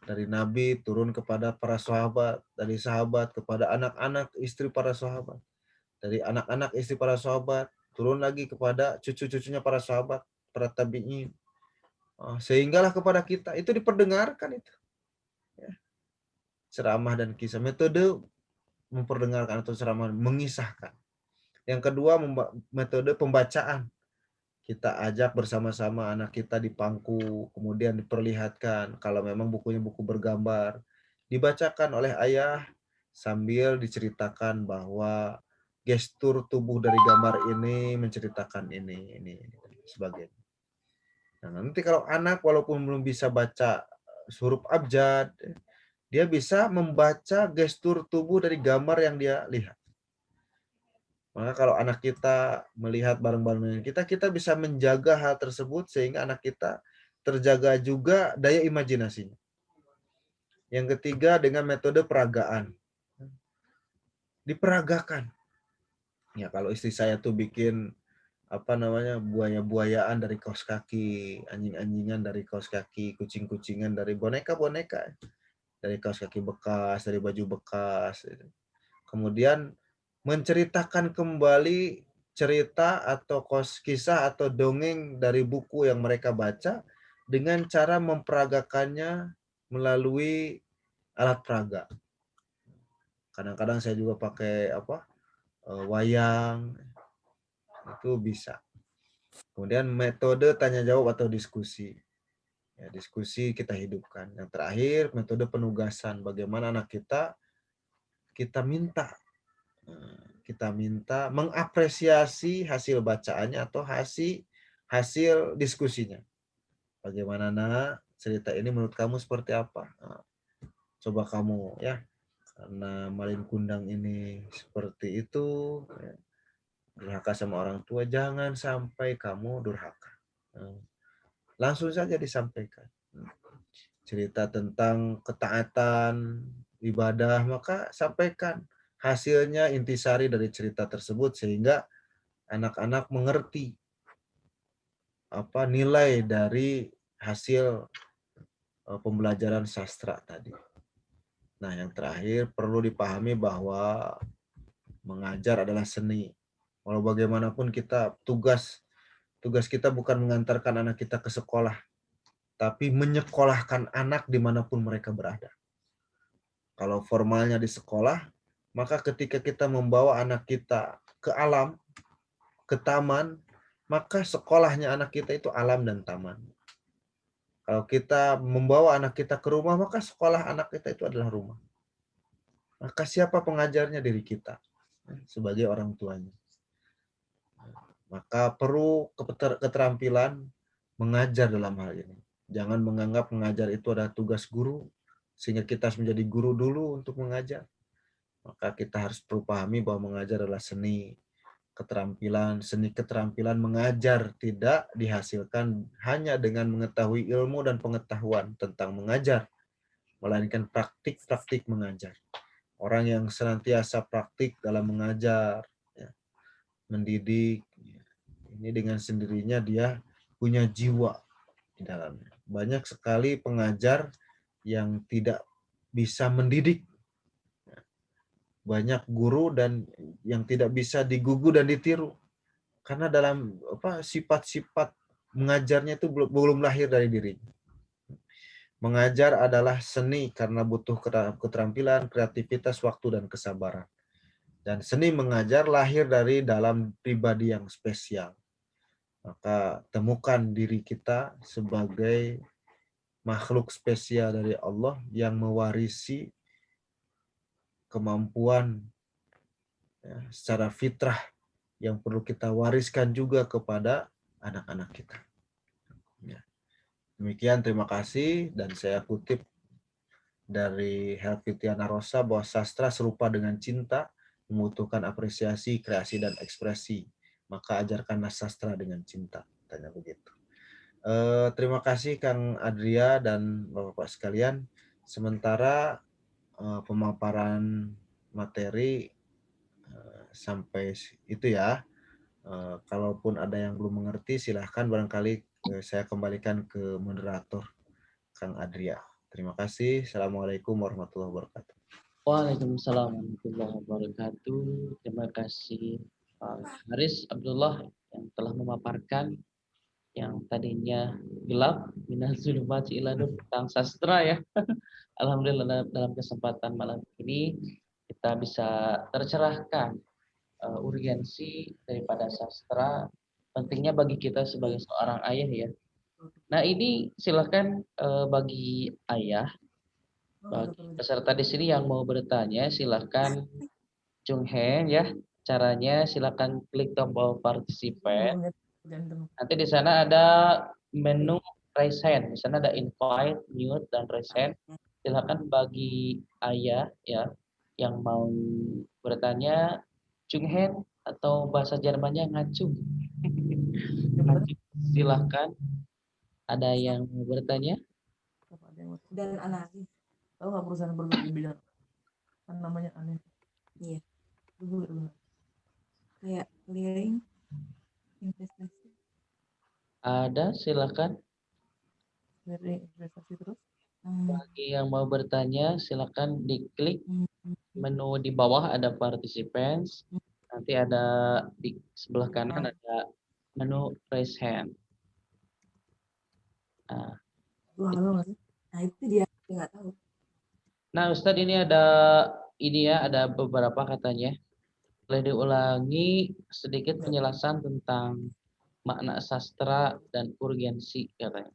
Dari Nabi turun kepada para sahabat, dari sahabat kepada anak-anak istri para sahabat, dari anak-anak istri para sahabat turun lagi kepada cucu-cucunya para sahabat, para tabi'in, sehinggalah kepada kita. Itu diperdengarkan itu. Ceramah dan kisah, metode memperdengarkan atau ceramah, mengisahkan. Yang kedua, metode pembacaan. Kita ajak bersama-sama anak kita di pangku, kemudian diperlihatkan kalau memang bukunya buku bergambar, dibacakan oleh ayah sambil diceritakan bahwa gestur tubuh dari gambar ini menceritakan ini sebagainya. Nah, nanti kalau anak walaupun belum bisa baca huruf abjad, dia bisa membaca gestur tubuh dari gambar yang dia lihat. Maka kalau anak kita melihat barang-barang kita bisa menjaga hal tersebut sehingga anak kita terjaga juga daya imajinasinya. Yang ketiga, dengan metode peragaan. Diperagakan. Ya, kalau istri saya tuh bikin buaya-buayaan dari kaos kaki, anjing-anjingan dari kaos kaki, kucing-kucingan dari boneka-boneka, dari kaos kaki bekas, dari baju bekas. Kemudian menceritakan kembali cerita atau kisah atau dongeng dari buku yang mereka baca dengan cara memperagakannya melalui alat peraga. Kadang-kadang saya juga pakai wayang, itu bisa. Kemudian metode tanya jawab atau diskusi. Ya, diskusi kita hidupkan. Yang terakhir, metode penugasan. Bagaimana anak kita minta mengapresiasi hasil bacaannya atau hasil diskusinya. Bagaimana nak, cerita ini menurut kamu seperti apa? Nah, coba kamu ya karena malin kundang ini seperti itu, ya, durhaka sama orang tua, jangan sampai kamu durhaka. Langsung saja disampaikan. Cerita tentang ketaatan, ibadah, maka sampaikan hasilnya, intisari dari cerita tersebut sehingga anak-anak mengerti apa nilai dari hasil pembelajaran sastra tadi. Nah, yang terakhir perlu dipahami bahwa mengajar adalah seni. Walau bagaimanapun kita tugas kita bukan mengantarkan anak kita ke sekolah, tapi menyekolahkan anak dimanapun mereka berada. Kalau formalnya di sekolah, maka ketika kita membawa anak kita ke alam, ke taman, maka sekolahnya anak kita itu alam dan taman. Kalau kita membawa anak kita ke rumah, maka sekolah anak kita itu adalah rumah. Maka siapa pengajarnya? Diri kita sebagai orang tuanya. Maka perlu keterampilan mengajar dalam hal ini. Jangan menganggap mengajar itu adalah tugas guru, sehingga kita harus menjadi guru dulu untuk mengajar. Maka kita harus perlu pahami bahwa mengajar adalah seni keterampilan mengajar tidak dihasilkan hanya dengan mengetahui ilmu dan pengetahuan tentang mengajar, melainkan praktik-praktik mengajar. Orang yang senantiasa praktik dalam mengajar, ya, mendidik, ya, ini dengan sendirinya dia punya jiwa di dalamnya. Banyak sekali pengajar yang tidak bisa mendidik, banyak guru dan yang tidak bisa digugu dan ditiru, karena dalam sifat-sifat mengajarnya itu belum lahir dari dirinya. Mengajar adalah seni karena butuh keterampilan, kreativitas, waktu, dan kesabaran. Dan seni mengajar lahir dari dalam pribadi yang spesial. Maka temukan diri kita sebagai makhluk spesial dari Allah yang mewarisi kemampuan, ya, secara fitrah yang perlu kita wariskan juga kepada anak-anak kita. Ya. Demikian, terima kasih, dan saya kutip dari Helvitiana Rosa bahwa sastra serupa dengan cinta, membutuhkan apresiasi, kreasi, dan ekspresi. Maka ajarkanlah sastra dengan cinta. Tanya begitu. Terima kasih Kang Adria dan Bapak-Bapak sekalian. Sementara pemaparan materi sampai itu ya. Kalaupun ada yang belum mengerti, silahkan barangkali saya kembalikan ke moderator Kang Adria. Terima kasih. Assalamualaikum warahmatullahi wabarakatuh. Waalaikumsalam warahmatullahi wabarakatuh. Terima kasih Pak Haris Abdullah yang telah memaparkan yang tadinya gelap minal zulumati ila nur tentang sastra ya. Alhamdulillah dalam kesempatan malam ini kita bisa tercerahkan urgensi daripada sastra, pentingnya bagi kita sebagai seorang ayah ya. Nah ini silahkan bagi ayah, bagi peserta di sini yang mau bertanya silahkan Chung Heng ya. Caranya silahkan klik tombol participate. Nanti di sana ada menu raise hand. Di sana ada invite, mute, dan raise hand. Silahkan bagi ayah ya yang mau bertanya Chung Heng atau bahasa Jermannya ngacung. Silahkan. Ada yang mau bertanya? Dan analisis. Tahu nggak perusahaan berbeda? Kan namanya aneh. Iya. Dulu. Kayak clearing investasi. Ada, silakan. Clearing investasi terus. Bagi yang mau bertanya, silakan diklik menu di bawah ada participants. Nanti ada di sebelah kanan ada menu raise hand. Nah, itu dia nggak tahu. Nah, Ustadz ini ada beberapa katanya. Boleh diulangi sedikit penjelasan tentang makna sastra dan urgensi katanya.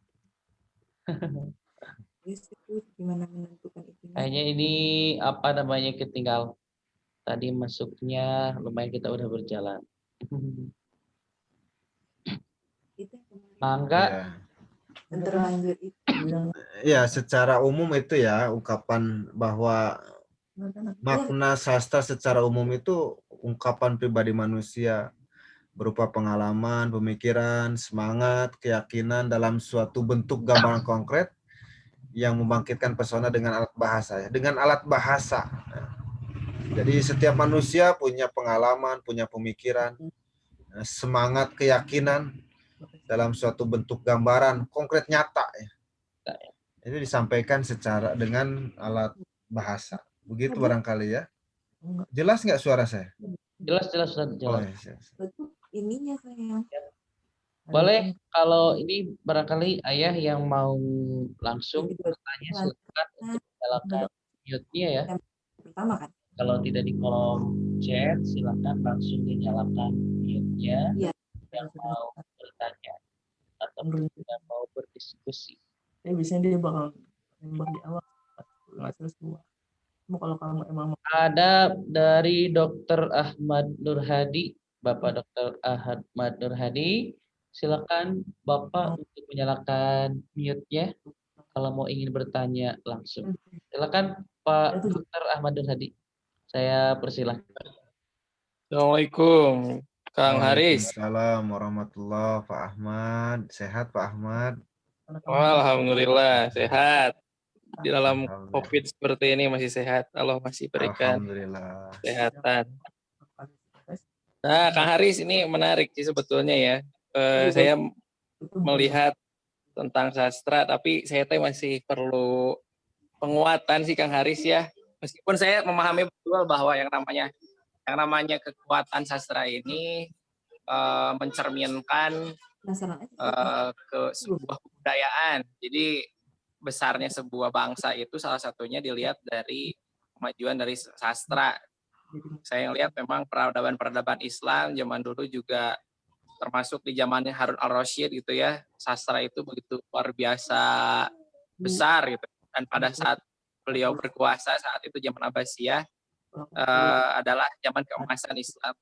Gimana menentukan itu? Kayaknya ini apa namanya ketinggal. Tadi masuknya lumayan kita udah berjalan. Mangga. Ya. Terlanjur itu. Ya, secara umum itu ya ungkapan bahwa Makna sastra secara umum itu ungkapan pribadi manusia berupa pengalaman, pemikiran, semangat, keyakinan dalam suatu bentuk gambaran konkret yang membangkitkan pesona dengan alat bahasa. Dengan alat bahasa. Jadi setiap manusia punya pengalaman, punya pemikiran, semangat, keyakinan dalam suatu bentuk gambaran konkret nyata. Itu disampaikan secara dengan alat bahasa. Begitu barangkali ya. Jelas nggak suara saya? Jelas, Ustaz, Oh, jelas. ya. Itu ininya sayang. Boleh kalau ini barangkali ayah yang mau langsung bertanya, silakan untuk nyalakan mute-nya ya. Pertama kan? Kalau tidak di kolom chat, silakan langsung dinyalakan mute-nya Iya. yang mau bertanya atau yang mau berdiskusi. Biasanya dia bakal nembak di awal, nggak terus dua. Cuma kalau kamu emang Ada dari Dr. Ahmad Nur Hadi, Bapak Dr. Ahmad Nur Hadi, silakan Bapak untuk menyalakan mute-nya kalau mau ingin bertanya langsung. Silakan Pak Dr. Ahmad Nur Hadi. Saya persilahkan. Assalamualaikum, Kang Haris. Waalaikumsalam warahmatullahi Pak Ahmad. Sehat Pak Ahmad? Alhamdulillah sehat. Di dalam COVID seperti ini masih sehat. Allah masih berikan Alhamdulillah. kesehatan. Nah, Kang Haris ini menarik sih sebetulnya ya. Saya melihat tentang sastra, tapi saya masih perlu penguatan sih Kang Haris ya. Meskipun saya memahami betul bahwa yang namanya kekuatan sastra ini mencerminkan ke sebuah kebudayaan. Jadi besarnya sebuah bangsa itu salah satunya dilihat dari kemajuan dari sastra. Saya lihat memang peradaban Islam zaman dulu juga termasuk di zamannya Harun al-Rasyid gitu ya, sastra itu begitu luar biasa besar gitu. Dan pada saat beliau berkuasa saat itu zaman Abbasiyah adalah zaman keemasan Islam.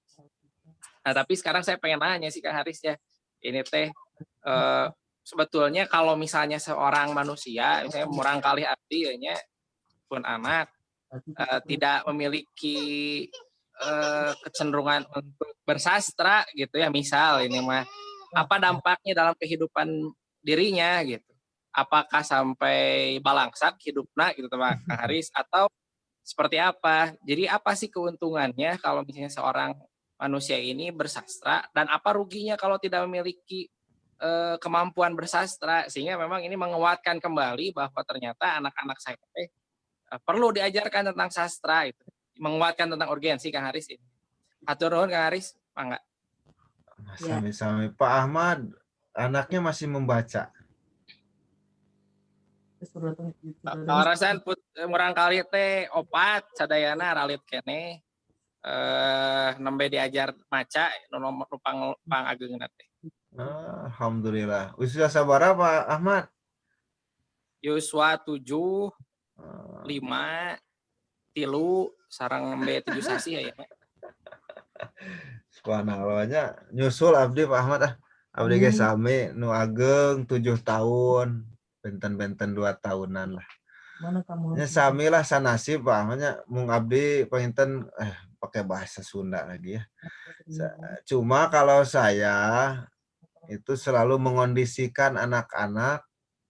Nah, tapi sekarang saya pengen nanya sih Kak Haris ya, ini sebetulnya kalau misalnya seorang manusia, misalnya murangkalih abdi pun anak, tidak memiliki kecenderungan untuk bersastra gitu ya, misal ini mah, apa dampaknya dalam kehidupan dirinya gitu? Apakah sampai balangsak hidupnya gitu Pak Kak Haris, atau seperti apa? Jadi apa sih keuntungannya kalau misalnya seorang manusia ini bersastra, dan apa ruginya kalau tidak memiliki kemampuan bersastra, sehingga memang ini menguatkan kembali bahwa ternyata anak-anak saya perlu diajarkan tentang sastra itu, menguatkan tentang urgensi Kang Haris ini. Hatur nuhun Kang Haris, mangga. Sami-sami. Pak Ahmad, anaknya masih membaca. Kawarasan murangkalih teh opat sadayana ralit kene nembe diajar maca nu pangageungna teh. Alhamdulillah. Usia sabaraha Pak Ahmad? Yuswa 7, 5, 3, sareng nembe 7 sasi ya. Subhanallahnya nyusul abdi Pak Ahmad abdi ge sami nu ageng 7 tahun, benten-benten 2 tahunan lah. Mana kamu? Ya sami lah sanasib Pak Ahmadnya mung abdi penginten pakai bahasa Sunda lagi ya. Cuma kalau saya itu selalu mengondisikan anak-anak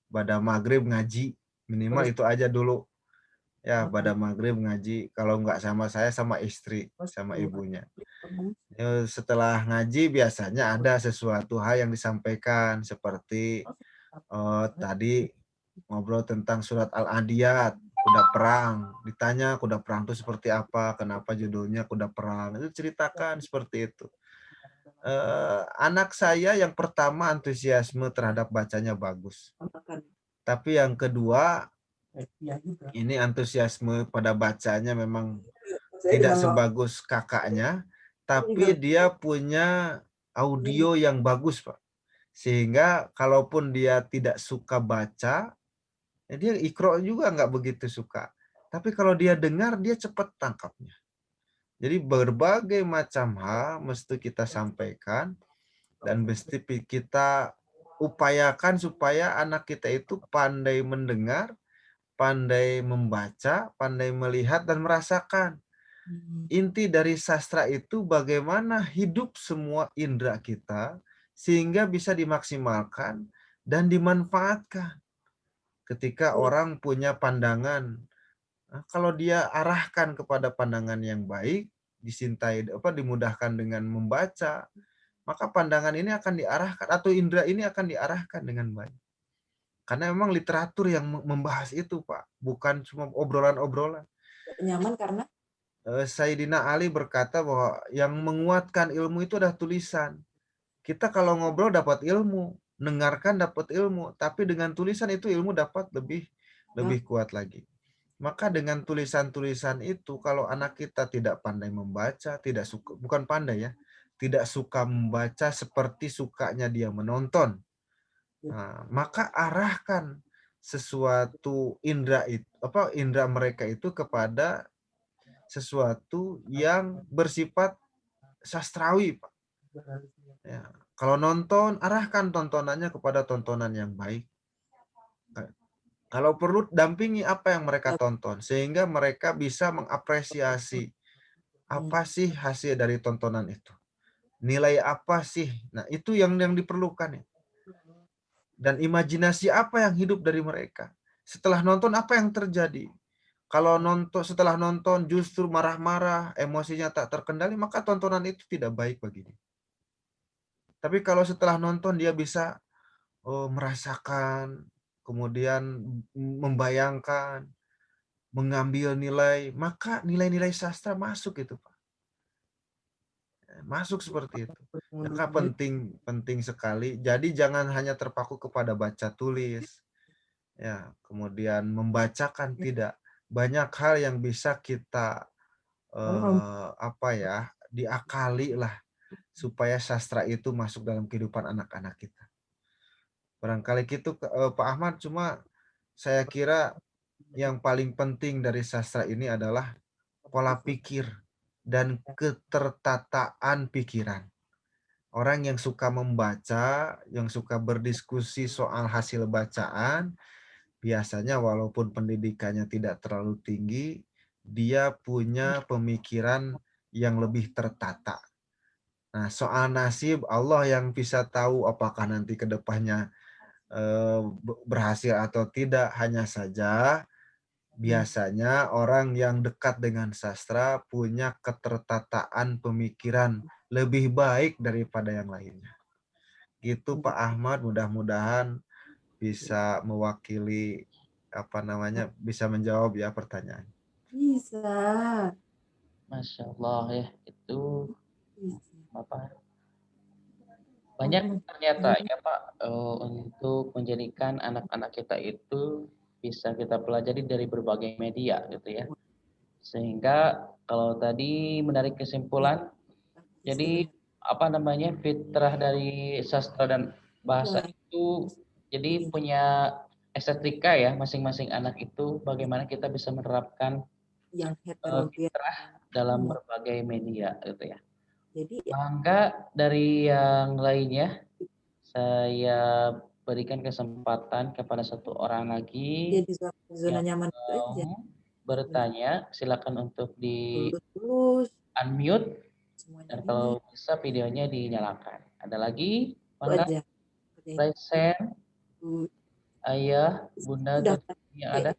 pada maghrib ngaji, minimal itu aja dulu. Ya, pada maghrib ngaji, kalau nggak sama saya sama istri, sama ibunya. Ya, setelah ngaji biasanya ada sesuatu hal yang disampaikan seperti tadi ngobrol tentang surat Al-Adiyat, kuda perang. Ditanya kuda perang itu seperti apa, kenapa judulnya kuda perang. Itu ceritakan seperti itu. Anak saya yang pertama antusiasme terhadap bacanya bagus. Tapi yang kedua, ini antusiasme pada bacanya memang tidak sebagus kakaknya, tapi dia punya audio yang bagus, Pak. Sehingga kalaupun dia tidak suka baca, ya dia ikro juga nggak begitu suka. Tapi kalau dia dengar, dia cepat tangkapnya. Jadi berbagai macam hal mesti kita sampaikan dan mesti kita upayakan supaya anak kita itu pandai mendengar, pandai membaca, pandai melihat dan merasakan. Inti dari sastra itu bagaimana hidup semua indera kita sehingga bisa dimaksimalkan dan dimanfaatkan. Ketika orang punya pandangan, kalau dia arahkan kepada pandangan yang baik, dimudahkan dengan membaca, maka pandangan ini akan diarahkan atau indera ini akan diarahkan dengan baik. Karena memang literatur yang membahas itu, Pak, bukan cuma obrolan-obrolan. Nyaman karena Sayyidina Ali berkata bahwa yang menguatkan ilmu itu adalah tulisan. Kita kalau ngobrol dapat ilmu, dengarkan dapat ilmu, tapi dengan tulisan itu ilmu dapat lebih kuat lagi. Maka dengan tulisan-tulisan itu, kalau anak kita tidak pandai membaca, bukan pandai ya, tidak suka membaca seperti sukanya dia menonton, nah, maka arahkan sesuatu indera mereka itu kepada sesuatu yang bersifat sastrawi, Pak. Ya. Kalau nonton, arahkan tontonannya kepada tontonan yang baik. Kalau perlu, dampingi apa yang mereka tonton, sehingga mereka bisa mengapresiasi apa sih hasil dari tontonan itu. Nilai apa sih? Nah, itu yang diperlukan. Ya. Dan imajinasi apa yang hidup dari mereka. Setelah nonton, apa yang terjadi? Kalau setelah nonton justru marah-marah, emosinya tak terkendali, maka tontonan itu tidak baik bagi dia. Tapi kalau setelah nonton dia bisa merasakan, kemudian membayangkan, mengambil nilai, maka nilai-nilai sastra masuk itu, Pak. Masuk seperti itu. Maka penting sekali. Jadi jangan hanya terpaku kepada baca tulis, ya, kemudian membacakan, tidak. Banyak hal yang bisa kita diakali lah supaya sastra itu masuk dalam kehidupan anak-anak kita. Barangkali gitu Pak Ahmad, cuma saya kira yang paling penting dari sastra ini adalah pola pikir dan ketertataan pikiran. Orang yang suka membaca, yang suka berdiskusi soal hasil bacaan, biasanya walaupun pendidikannya tidak terlalu tinggi, dia punya pemikiran yang lebih tertata. Nah, soal nasib, Allah yang bisa tahu apakah nanti ke depannya berhasil atau tidak. Hanya saja biasanya orang yang dekat dengan sastra punya ketertataan pemikiran lebih baik daripada yang lainnya. Gitu Pak Ahmad, mudah-mudahan bisa mewakili bisa menjawab ya pertanyaan. bisa. Masya Allah ya, itu banyak ternyata ya Pak, untuk menjadikan anak-anak kita itu bisa kita pelajari dari berbagai media gitu ya. Sehingga kalau tadi menarik kesimpulan, jadi fitrah dari sastra dan bahasa itu jadi punya estetika ya, masing-masing anak itu bagaimana kita bisa menerapkan yang heterogen fitrah dalam berbagai media gitu ya. Jadi Mangga dari yang lainnya saya berikan kesempatan kepada satu orang lagi di zona nyaman itu aja. Bertanya, silakan untuk di Lulus unmute semuanya dan kalau bisa videonya dinyalakan. Ada lagi? Mangga? aja. Raise hand. Ayah, bunda, yang ada.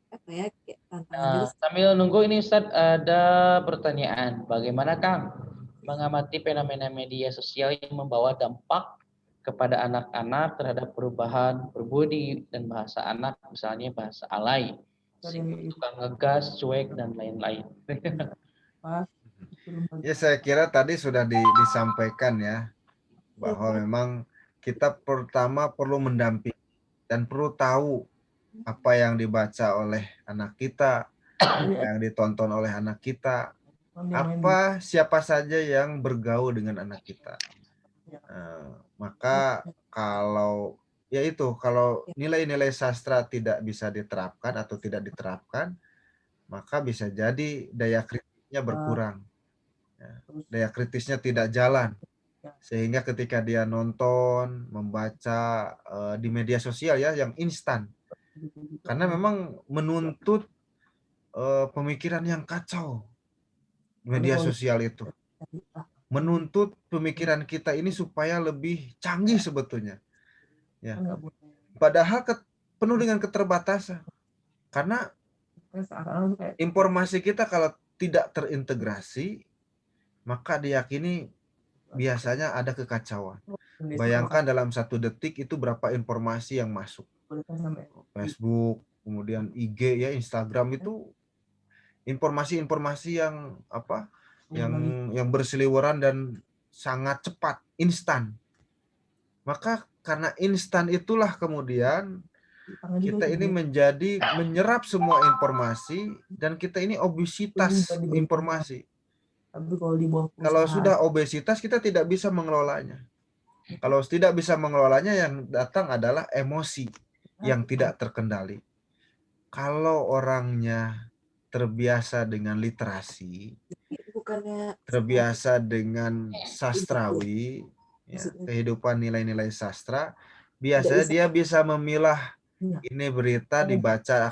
Apa ya, kayak tantangan Nah, gitu. sambil nunggu ini Ustaz ada pertanyaan. Bagaimana Kang mengamati fenomena media sosial yang membawa dampak kepada anak-anak terhadap perubahan berbudi dan bahasa anak, misalnya bahasa alay, tukang ngegas, cuek, dan lain-lain. Ya, saya kira tadi sudah disampaikan ya, bahwa memang kita pertama perlu mendampingi dan perlu tahu apa yang dibaca oleh anak kita, apa yang ditonton oleh anak kita, siapa saja yang bergaul dengan anak kita. Maka kalau nilai-nilai sastra tidak bisa diterapkan atau tidak diterapkan, maka bisa jadi daya kritisnya berkurang. Daya kritisnya tidak jalan. Sehingga ketika dia nonton, membaca di media sosial ya yang instan, Gitu-gitu Karena aja. memang menuntut pemikiran yang kacau Soalnya media kalau sosial itu. cari Menuntut pemikiran kita ini supaya lebih canggih sebetulnya. kan Ya. nggak boleh. Padahal penuh dengan keterbatasan. Karena Kan seakan-akan kayak informasi kita kalau tidak terintegrasi, maka diyakini biasanya ada kekacauan. Indonesia kalau Bayangkan dalam 1 detik itu berapa informasi yang masuk. boleh kan sampai Facebook, kemudian IG ya, Instagram itu informasi-informasi yang apa? Yang berseliweran dan sangat cepat, instan. Maka karena instan itulah kemudian kita ini menjadi menyerap semua informasi dan kita ini obesitas informasi. Tapi kalau di bawah Kalau perusahaan sudah obesitas kita tidak bisa mengelolanya. Kalau tidak bisa mengelolanya yang datang adalah emosi yang tidak terkendali. Kalau orangnya terbiasa dengan literasi, bukannya terbiasa dengan sastrawi, ya, maksudnya kehidupan nilai-nilai sastra, tidak biasanya bisa dia bisa memilah Iya. ini berita dibaca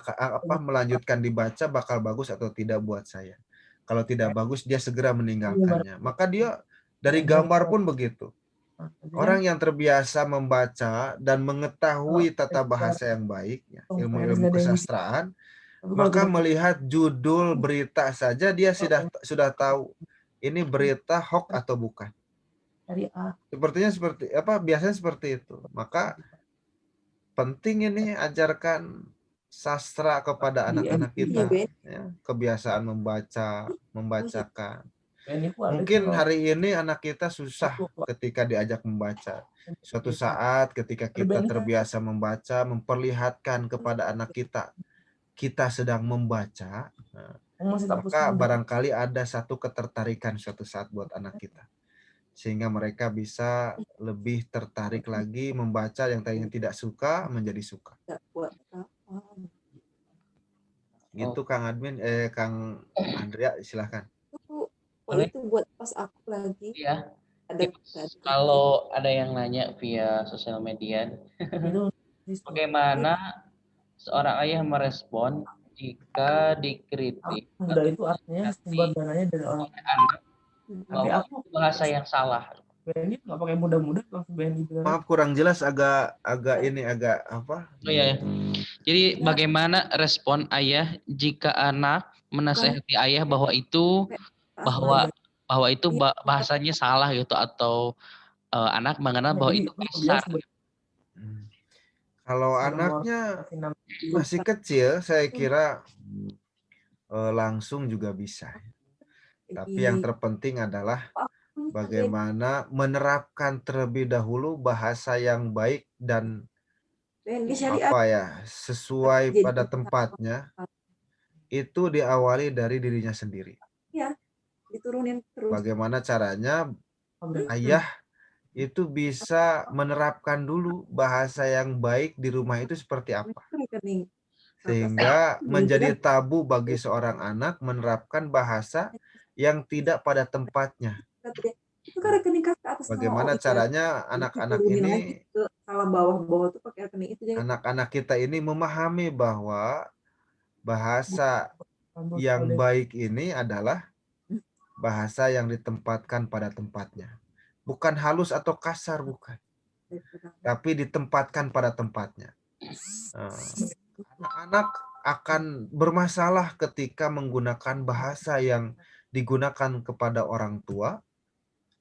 melanjutkan dibaca bakal bagus atau tidak buat saya. Kalau tidak bagus dia segera meninggalkannya. Maka dia dari gambar pun begitu. Orang yang terbiasa membaca dan mengetahui tata bahasa yang baik, ya, ilmu-ilmu kesastraan, maka melihat judul berita saja dia sudah tahu ini berita hoax atau bukan. Sepertinya seperti apa? Biasanya seperti itu. Maka penting ini ajarkan sastra kepada anak-anak kita, ya, kebiasaan membaca, membacakan. Mungkin hari ini anak kita susah ketika diajak membaca. Suatu saat ketika kita terbiasa membaca, memperlihatkan kepada anak kita sedang membaca, maka barangkali ada satu ketertarikan suatu saat buat anak kita. Sehingga mereka bisa lebih tertarik lagi membaca yang tadinya tidak suka menjadi suka. Gitu Kang Admin, Kang Andrea silahkan. Itu buat pas aku lagi. Iya. Ada Kalau ada yang nanya via sosial media, bagaimana seorang ayah merespon jika dikritik Muda itu artinya sumber dananya dari orang anak tapi bahwa aku bahasa yang salah. Benny nggak pakai muda-muda langsung Benny Maaf kurang jelas, agak apa? Oh iya, ya. Jadi bagaimana respon ayah jika anak menasehati ayah bahwa itu bahasanya salah gitu, atau anak mengenal bahwa itu kasar. Kalau anaknya masih kecil, saya kira langsung juga bisa. Tapi yang terpenting adalah bagaimana menerapkan terlebih dahulu bahasa yang baik dan sesuai pada tempatnya. Itu diawali dari dirinya sendiri. Ya, diturunin terus. Bagaimana caranya ayah itu bisa menerapkan dulu bahasa yang baik di rumah itu seperti apa. Sehingga menjadi tabu bagi seorang anak menerapkan bahasa yang tidak pada tempatnya. Itu kan rekening kakak atas nama Bagaimana caranya anak-anak ini, salah bawah tuh pakai rekening itu. anak-anak kita ini memahami bahwa bahasa yang baik ini adalah bahasa yang ditempatkan pada tempatnya. Bukan halus atau kasar, bukan. Tapi ditempatkan pada tempatnya. Anak-anak akan bermasalah ketika menggunakan bahasa yang digunakan kepada orang tua,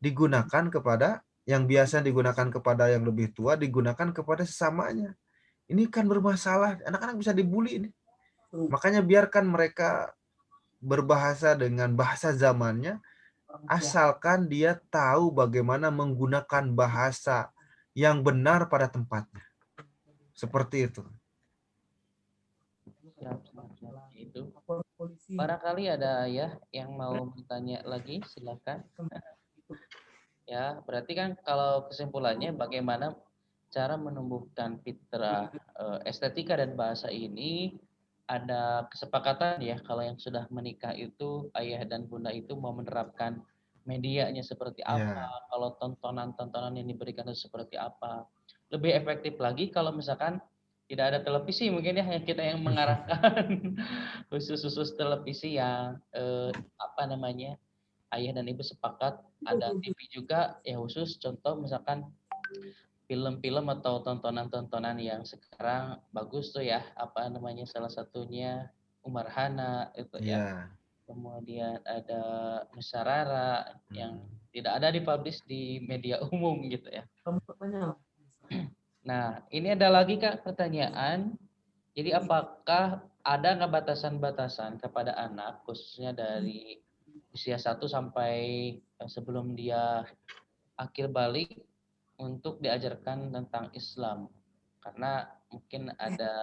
digunakan kepada yang biasa digunakan kepada yang lebih tua, digunakan kepada sesamanya. Ini kan bermasalah, anak-anak bisa dibully ini. Makanya biarkan mereka berbahasa dengan bahasa zamannya, asalkan dia tahu bagaimana menggunakan bahasa yang benar pada tempatnya. Seperti itu. Itu. Barangkali ada ya yang mau bertanya lagi, silakan. Ya, berarti kan kalau kesimpulannya bagaimana cara menumbuhkan fitrah estetika dan bahasa ini, ada kesepakatan ya kalau yang sudah menikah itu ayah dan bunda itu mau menerapkan medianya seperti apa, kalau tontonan-tontonan yang diberikan itu seperti apa. Lebih efektif lagi kalau misalkan tidak ada televisi mungkin ya, hanya kita yang mengarahkan khusus televisi yang apa namanya, ayah dan ibu sepakat ada TV juga ya khusus, contoh misalkan film-film atau tontonan-tontonan yang sekarang bagus tuh ya, apa namanya, salah satunya Umar Hana itu ya. Iya. Kemudian ada Nusarara yang tidak ada dipublish di media umum gitu ya. Kamu tanya lah. Nah, ini ada lagi Kak pertanyaan. Jadi apakah ada nggak batasan-batasan kepada anak khususnya dari usia 1 sampai sebelum dia akhir balik untuk diajarkan tentang Islam? Karena mungkin ada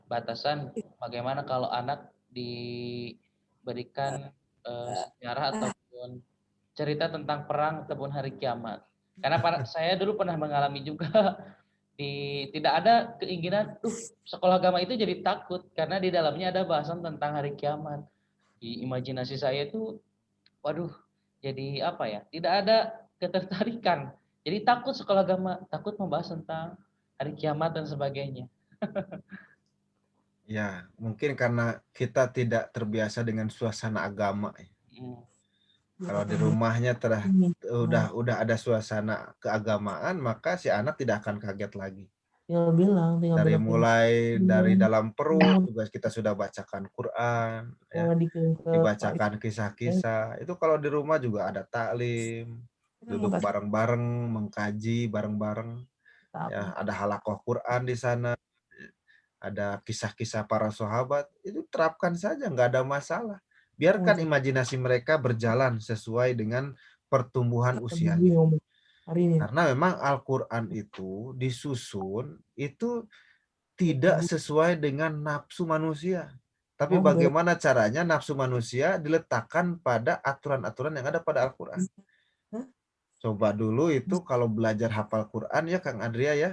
batasan bagaimana kalau anak diberikan sejarah ataupun cerita tentang perang ataupun hari kiamat. Karena saya dulu pernah mengalami juga tidak ada keinginan sekolah agama itu jadi takut karena di dalamnya ada bahasan tentang hari kiamat. Di imajinasi saya itu waduh, jadi apa ya? Tidak ada ketertarikan. Jadi takut sekolah agama, takut membahas tentang hari kiamat dan sebagainya. Ya, mungkin karena kita tidak terbiasa dengan suasana agama. Kalau di rumahnya udah ada suasana keagamaan, maka si anak tidak akan kaget lagi. Tinggal Dari bilang mulai dari dalam perut juga kita sudah bacakan Quran, ya. Dibacakan kisah-kisah. Itu kalau di rumah juga ada taklim, duduk bareng-bareng, mengkaji bareng-bareng. Ya, ada halaqah Quran di sana. Ada kisah-kisah para sahabat, itu terapkan saja, nggak ada masalah. Biarkan imajinasi mereka berjalan sesuai dengan pertumbuhan usianya. Karena memang Al-Quran itu disusun itu tidak sesuai dengan nafsu manusia. Tapi bagaimana caranya nafsu manusia diletakkan pada aturan-aturan yang ada pada Al-Quran. Coba dulu itu kalau belajar hafal Quran ya Kang Adria ya.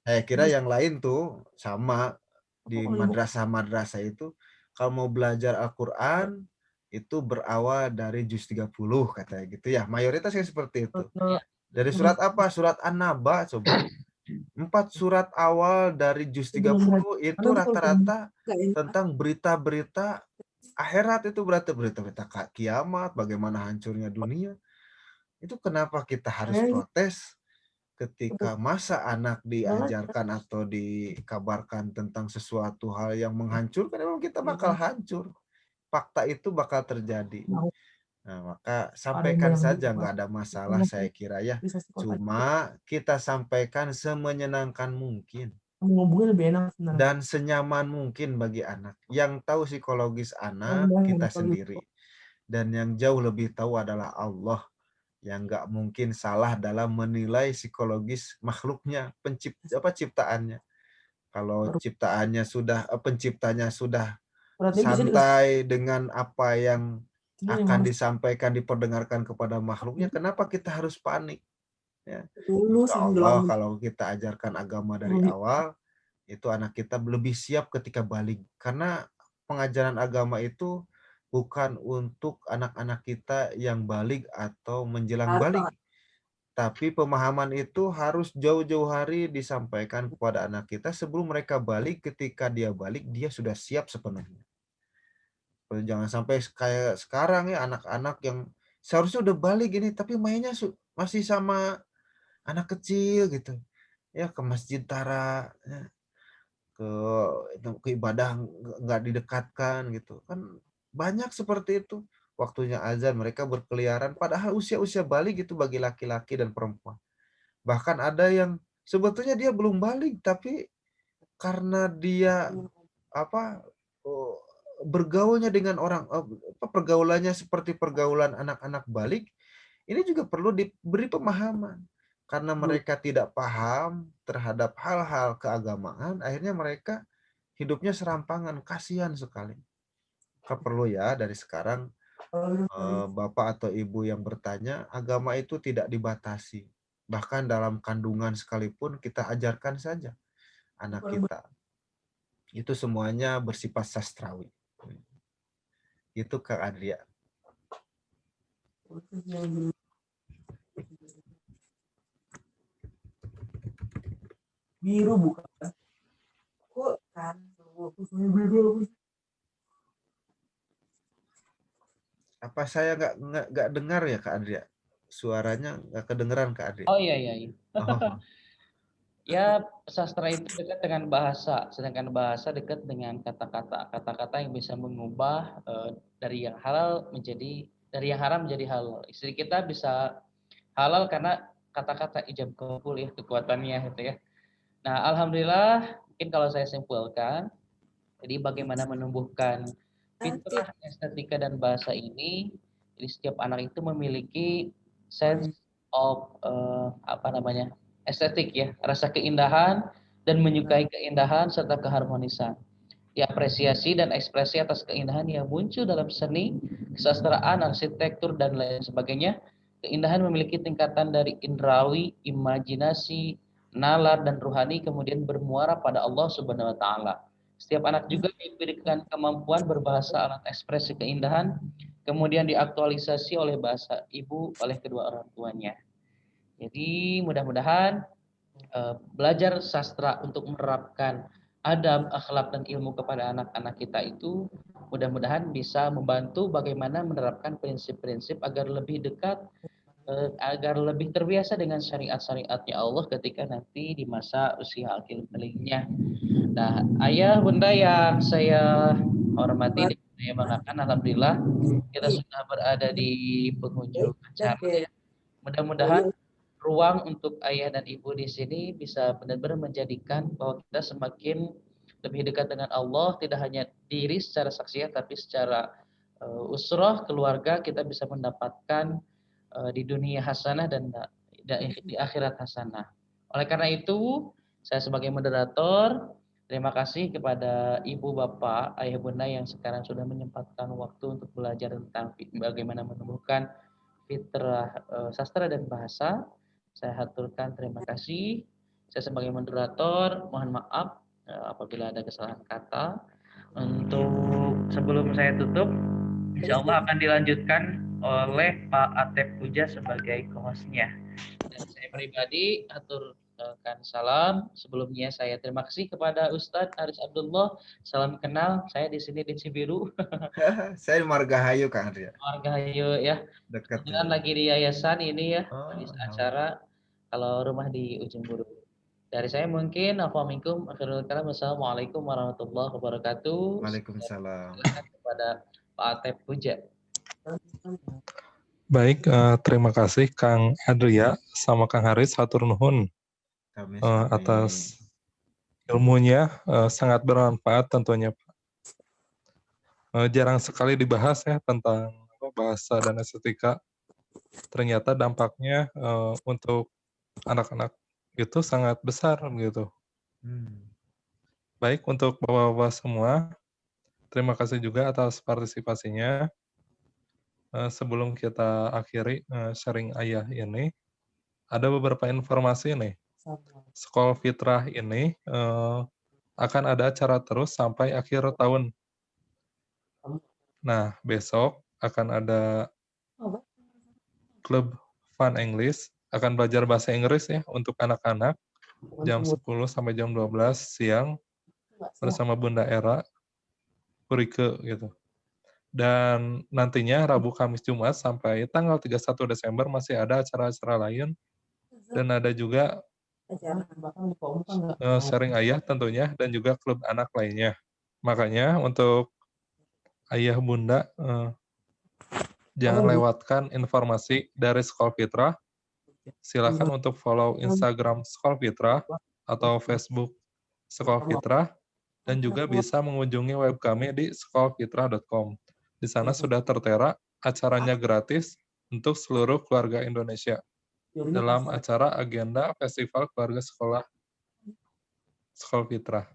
Saya kira yang lain tuh sama di madrasah-madrasah itu kalau mau belajar Al-Quran itu berawal dari juz 30 katanya gitu ya. Mayoritasnya seperti itu. Dari surat apa? Surat An-Naba coba. 4 surat awal dari juz 30 itu rata-rata tentang berita-berita akhirat, itu berita-berita kiamat, bagaimana hancurnya dunia. Itu kenapa kita harus protes ketika masa anak diajarkan atau dikabarkan tentang sesuatu hal yang menghancurkan, memang kita bakal hancur. Fakta itu bakal terjadi. Nah, maka sampaikan saja, nggak ada masalah saya kira ya. Cuma kita sampaikan semenyenangkan mungkin. Dan senyaman mungkin bagi anak. Yang tahu psikologis anak kita sendiri. Dan yang jauh lebih tahu adalah Allah. Yang nggak mungkin salah dalam menilai psikologis makhluknya, ciptaannya. Kalau penciptanya sudah santai dengan apa yang akan disampaikan, diperdengarkan kepada makhluknya, kenapa kita harus panik? Ya. Insya Allah kalau kita ajarkan agama dari awal, itu anak kita lebih siap ketika balik. Karena pengajaran agama itu bukan untuk anak-anak kita yang balik atau menjelang balik. Tapi pemahaman itu harus jauh-jauh hari disampaikan kepada anak kita sebelum mereka balik. Ketika dia balik, dia sudah siap sepenuhnya. Jangan sampai kayak sekarang ya, anak-anak yang seharusnya udah balik ini tapi mainnya masih sama anak kecil gitu. Ya ke masjid Tara, ya, ke ibadah nggak didekatkan gitu. Kan banyak seperti itu. Waktunya azan mereka berkeliaran padahal usia-usia balik itu bagi laki-laki dan perempuan. Bahkan ada yang sebetulnya dia belum balik tapi karena dia bergaulnya dengan orang, pergaulannya seperti pergaulan anak-anak balik, ini juga perlu diberi pemahaman. Karena mereka tidak paham terhadap hal-hal keagamaan, akhirnya mereka hidupnya serampangan, kasihan sekali. Maka perlu ya dari sekarang Bapak atau Ibu yang bertanya, agama itu tidak dibatasi. Bahkan dalam kandungan sekalipun kita ajarkan saja anak kita. Itu semuanya bersifat sastrawi. Itu Kak Adria. Biru bukan? Apa saya nggak dengar ya Kak Adria? Suaranya nggak kedengeran Kak Adria. Oh iya. Oh, Ya, sastra itu dekat dengan bahasa, sedangkan bahasa dekat dengan kata-kata. Kata-kata yang bisa mengubah dari yang halal menjadi dari yang haram menjadi halal. Istri kita bisa halal karena kata-kata ijab kabul ya kekuatannya gitu ya. Nah, alhamdulillah mungkin kalau saya simpulkan, jadi bagaimana menumbuhkan fitrah estetika dan bahasa ini, jadi setiap anak itu memiliki sense of apa namanya estetik ya, rasa keindahan dan menyukai keindahan serta keharmonisan. Apresiasi dan ekspresi atas keindahan yang muncul dalam seni, kesastraan, arsitektur, dan lain sebagainya. Keindahan memiliki tingkatan dari indrawi, imajinasi, nalar, dan ruhani, kemudian bermuara pada Allah Subhanahu wa Ta'ala. Setiap anak juga diberikan kemampuan berbahasa alat ekspresi keindahan, kemudian diaktualisasi oleh bahasa ibu oleh kedua orang tuanya. Jadi mudah-mudahan belajar sastra untuk menerapkan adab, akhlak, dan ilmu kepada anak-anak kita itu mudah-mudahan bisa membantu bagaimana menerapkan prinsip-prinsip agar lebih dekat, agar lebih terbiasa dengan syariat-syariatnya Allah ketika nanti di masa usia akil baliknya. Nah, ayah bunda yang saya hormati dan saya banggakan, alhamdulillah kita sudah berada di penghujung acara ya. Mudah-mudahan ruang untuk ayah dan ibu di sini bisa benar-benar menjadikan bahwa kita semakin lebih dekat dengan Allah, tidak hanya diri secara saksiah tapi secara usrah keluarga kita bisa mendapatkan di dunia hasanah dan di akhirat hasanah. Oleh karena itu, saya sebagai moderator terima kasih kepada ibu bapak, ayah bunda yang sekarang sudah menyempatkan waktu untuk belajar tentang bagaimana menumbuhkan fitrah sastra dan bahasa. Saya haturkan terima kasih. Saya sebagai moderator mohon maaf apabila ada kesalahan kata. Untuk sebelum saya tutup, insya Allah akan dilanjutkan oleh Pak Atep Puja sebagai co-hostnya. Dan saya pribadi aturkan salam. Sebelumnya saya terima kasih kepada Ustadz Aris Abdullah. Salam kenal. Saya di sini di Cibiru. saya di Margahayu Kak Adria. Margahayu ya. Dekat. Kebetulan lagi di yayasan ini ya, Oh, habis acara. Kalau rumah di ujung Buru. Dari saya mungkin, Assalamualaikum warahmatullahi wabarakatuh. Waalaikumsalam. Silakan kepada Pak Atep Puja. Baik, terima kasih Kang Adria sama Kang Haris, hatur nuhun atas ilmunya, sangat bermanfaat tentunya Pak. Jarang sekali dibahas ya tentang bahasa dan estetika. Ternyata dampaknya untuk anak-anak itu sangat besar gitu. Baik, untuk bapak-bapak semua, terima kasih juga atas partisipasinya. Sebelum kita akhiri sharing ayah ini, ada beberapa informasi nih. Sekolah Fitrah ini akan ada acara terus sampai akhir tahun. Nah, besok akan ada klub Fun English, akan belajar bahasa Inggris ya untuk anak-anak jam 10 sampai jam 12 siang bersama Bunda Era, Purike gitu. Dan nantinya Rabu, Kamis, Jumat sampai tanggal 31 Desember masih ada acara-acara lain. Dan ada juga sharing ayah tentunya dan juga klub anak lainnya. Makanya untuk ayah bunda jangan lewatkan informasi dari Sekolah Fitrah. Silakan untuk follow Instagram Sekolah Fitrah atau Facebook Sekolah Fitrah dan juga bisa mengunjungi web kami di sekolahfitrah.com. Di sana sudah tertera acaranya gratis untuk seluruh keluarga Indonesia dalam acara agenda Festival Keluarga Sekolah Fitrah.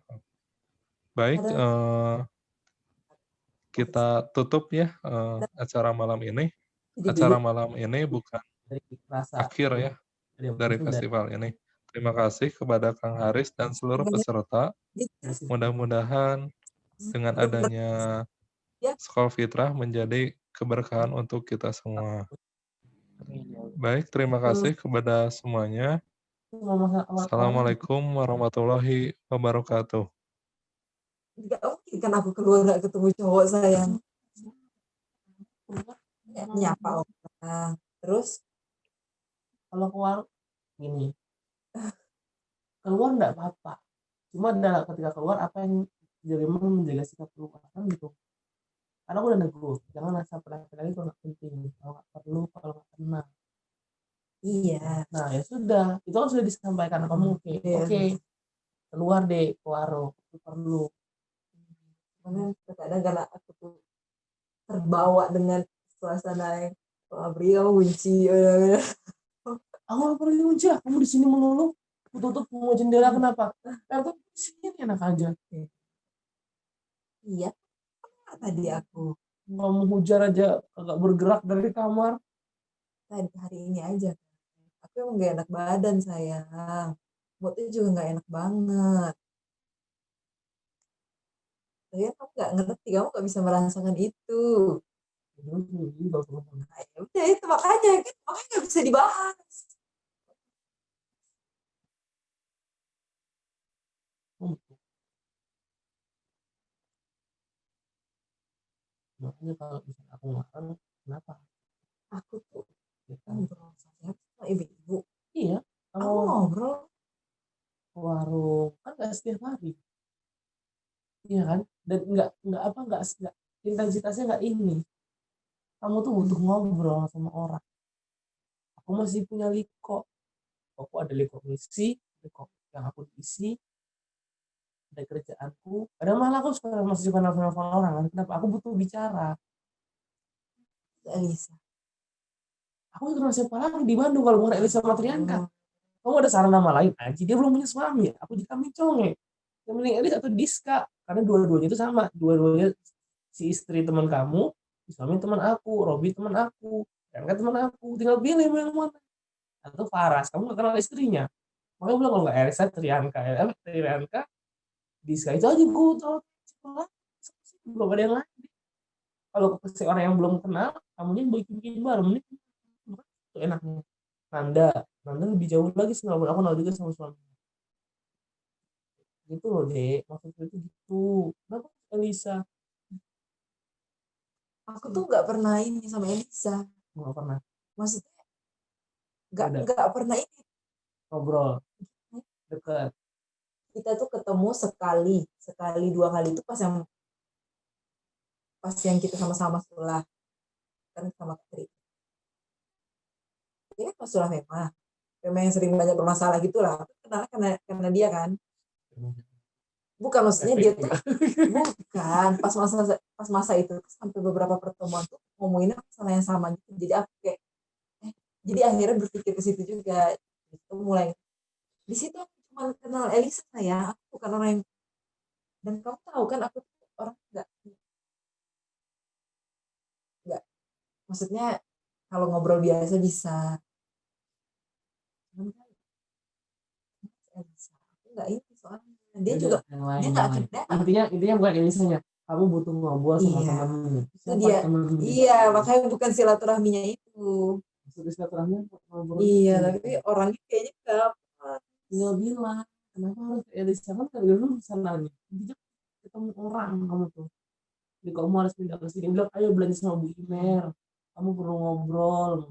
Baik, kita tutup ya acara malam ini. Acara malam ini bukan akhir ya dari festival ini. Terima kasih kepada Kang Haris dan seluruh peserta. Mudah-mudahan dengan adanya Sekolah Fitrah menjadi keberkahan untuk kita semua. Baik, terima kasih kepada semuanya. Assalamualaikum warahmatullahi wabarakatuh. Nggak mungkin kan aku keluar nggak ketemu cowok sayang. Nyapa orang. Terus Kalau keluar gini, keluar nggak apa-apa. Cuma ketika keluar apa yang bagaimana menjaga sikap keluar kan gitu. Karena aku udah negur, jangan sampai laki-laki kalau nggak penting, kalau nggak perlu, kalau nggak kenal. iya. Nah ya sudah, itu kan sudah disampaikan kamu oke, keluar deh ke warung, itu perlu. Karena terkadang karena aku tuh terbawa dengan suasana yang Brio kunci. Aku nggak perlu kunci lah, kamu di sini melulu, aku tutup semua jendela kenapa? Aku di sini enak aja. Iya. Tadi aku Kamu hujar aja, agak bergerak dari kamar. tadi hari ini aja. Aku emang gak enak badan sayang. Moodnya juga gak enak banget. Tapi kamu gak ngerti, kamu gak bisa merasakan itu. Nah, ya udah itu makanya gak bisa dibahas. Makanya kalau misalnya aku ngelarang, kenapa? Aku tuh ngobrol sama ibu-ibu. Iya, Aku kalau ngobrol. ke warung kan nggak setiap hari, iya kan? Dan nggak intensitasnya nggak ini. Kamu tuh butuh ngobrol sama orang. Aku masih punya liko. Aku ada liko misi, liko yang aku isi, ada kerjaanku. Kadang malah aku masih suka nelfon orang kan. Kenapa? Aku butuh bicara. Elisa. Aku kenal siapa lagi di Bandung kalau bukan Elisa sama Trianka. Kamu ada saran nama lain? Aji dia belum punya suami. Aku di kami conge. Yang mending Elis atau Diska. Karena dua-duanya itu sama. Dua-duanya si istri teman kamu, si suami teman aku, Robi teman aku, Trianka teman aku. Tinggal pilih mau yang mana. Atau Faras, kamu gak kenal istrinya. Makanya bilang kalau nggak Elisa, Trianka, Diska itu aja gue tahu. Belum ada yang lain. Kalau si orang yang belum kenal, kamunya bikin baru. Mending itu enaknya. Nanda lebih jauh lagi sih, walaupun aku kenal juga sama suami. Gitu loh dek, maksudnya itu gitu. Kenapa Elisa? Aku tuh gak pernah ini sama Elisa. Nggak pernah Maksudnya Ada. gak pernah ini. Ngobrol dekat. Kita tuh ketemu sekali 2 kali itu pas yang kita sama-sama sekolah kan sama Katri. Dia kan sudah memang yang sering banyak bermasalah gitulah. Kenal karena dia kan. Bukan maksudnya dia tuh bukan pas masa itu sampai beberapa pertemuan tuh ngomongin masalah yang sama gitu. Jadi aku kayak jadi akhirnya berpikir ke situ juga. Itu mulai di situ aku cuma kenal Elisa ya. Aku bukan orang yang dan kamu tahu kan aku orang enggak maksudnya kalau ngobrol biasa bisa. Enggak itu soalnya dia juga dia nggak kenal. Intinya bukan Elisanya. Kamu butuh ngobrol sama temanmu. Itu dia. Iya, makanya bukan silaturahminya itu. Maksudnya silaturahmi ngobrol. Iya, tapi orangnya kayaknya enggak. Tinggal bilang, kenapa harus Elisa kan kalau dulu bisa nanya. Intinya ketemu orang kamu tuh. Jadi kamu harus pindah ke sini. Bilang, ayo belanja sama Bu Imer. Kamu perlu ngobrol.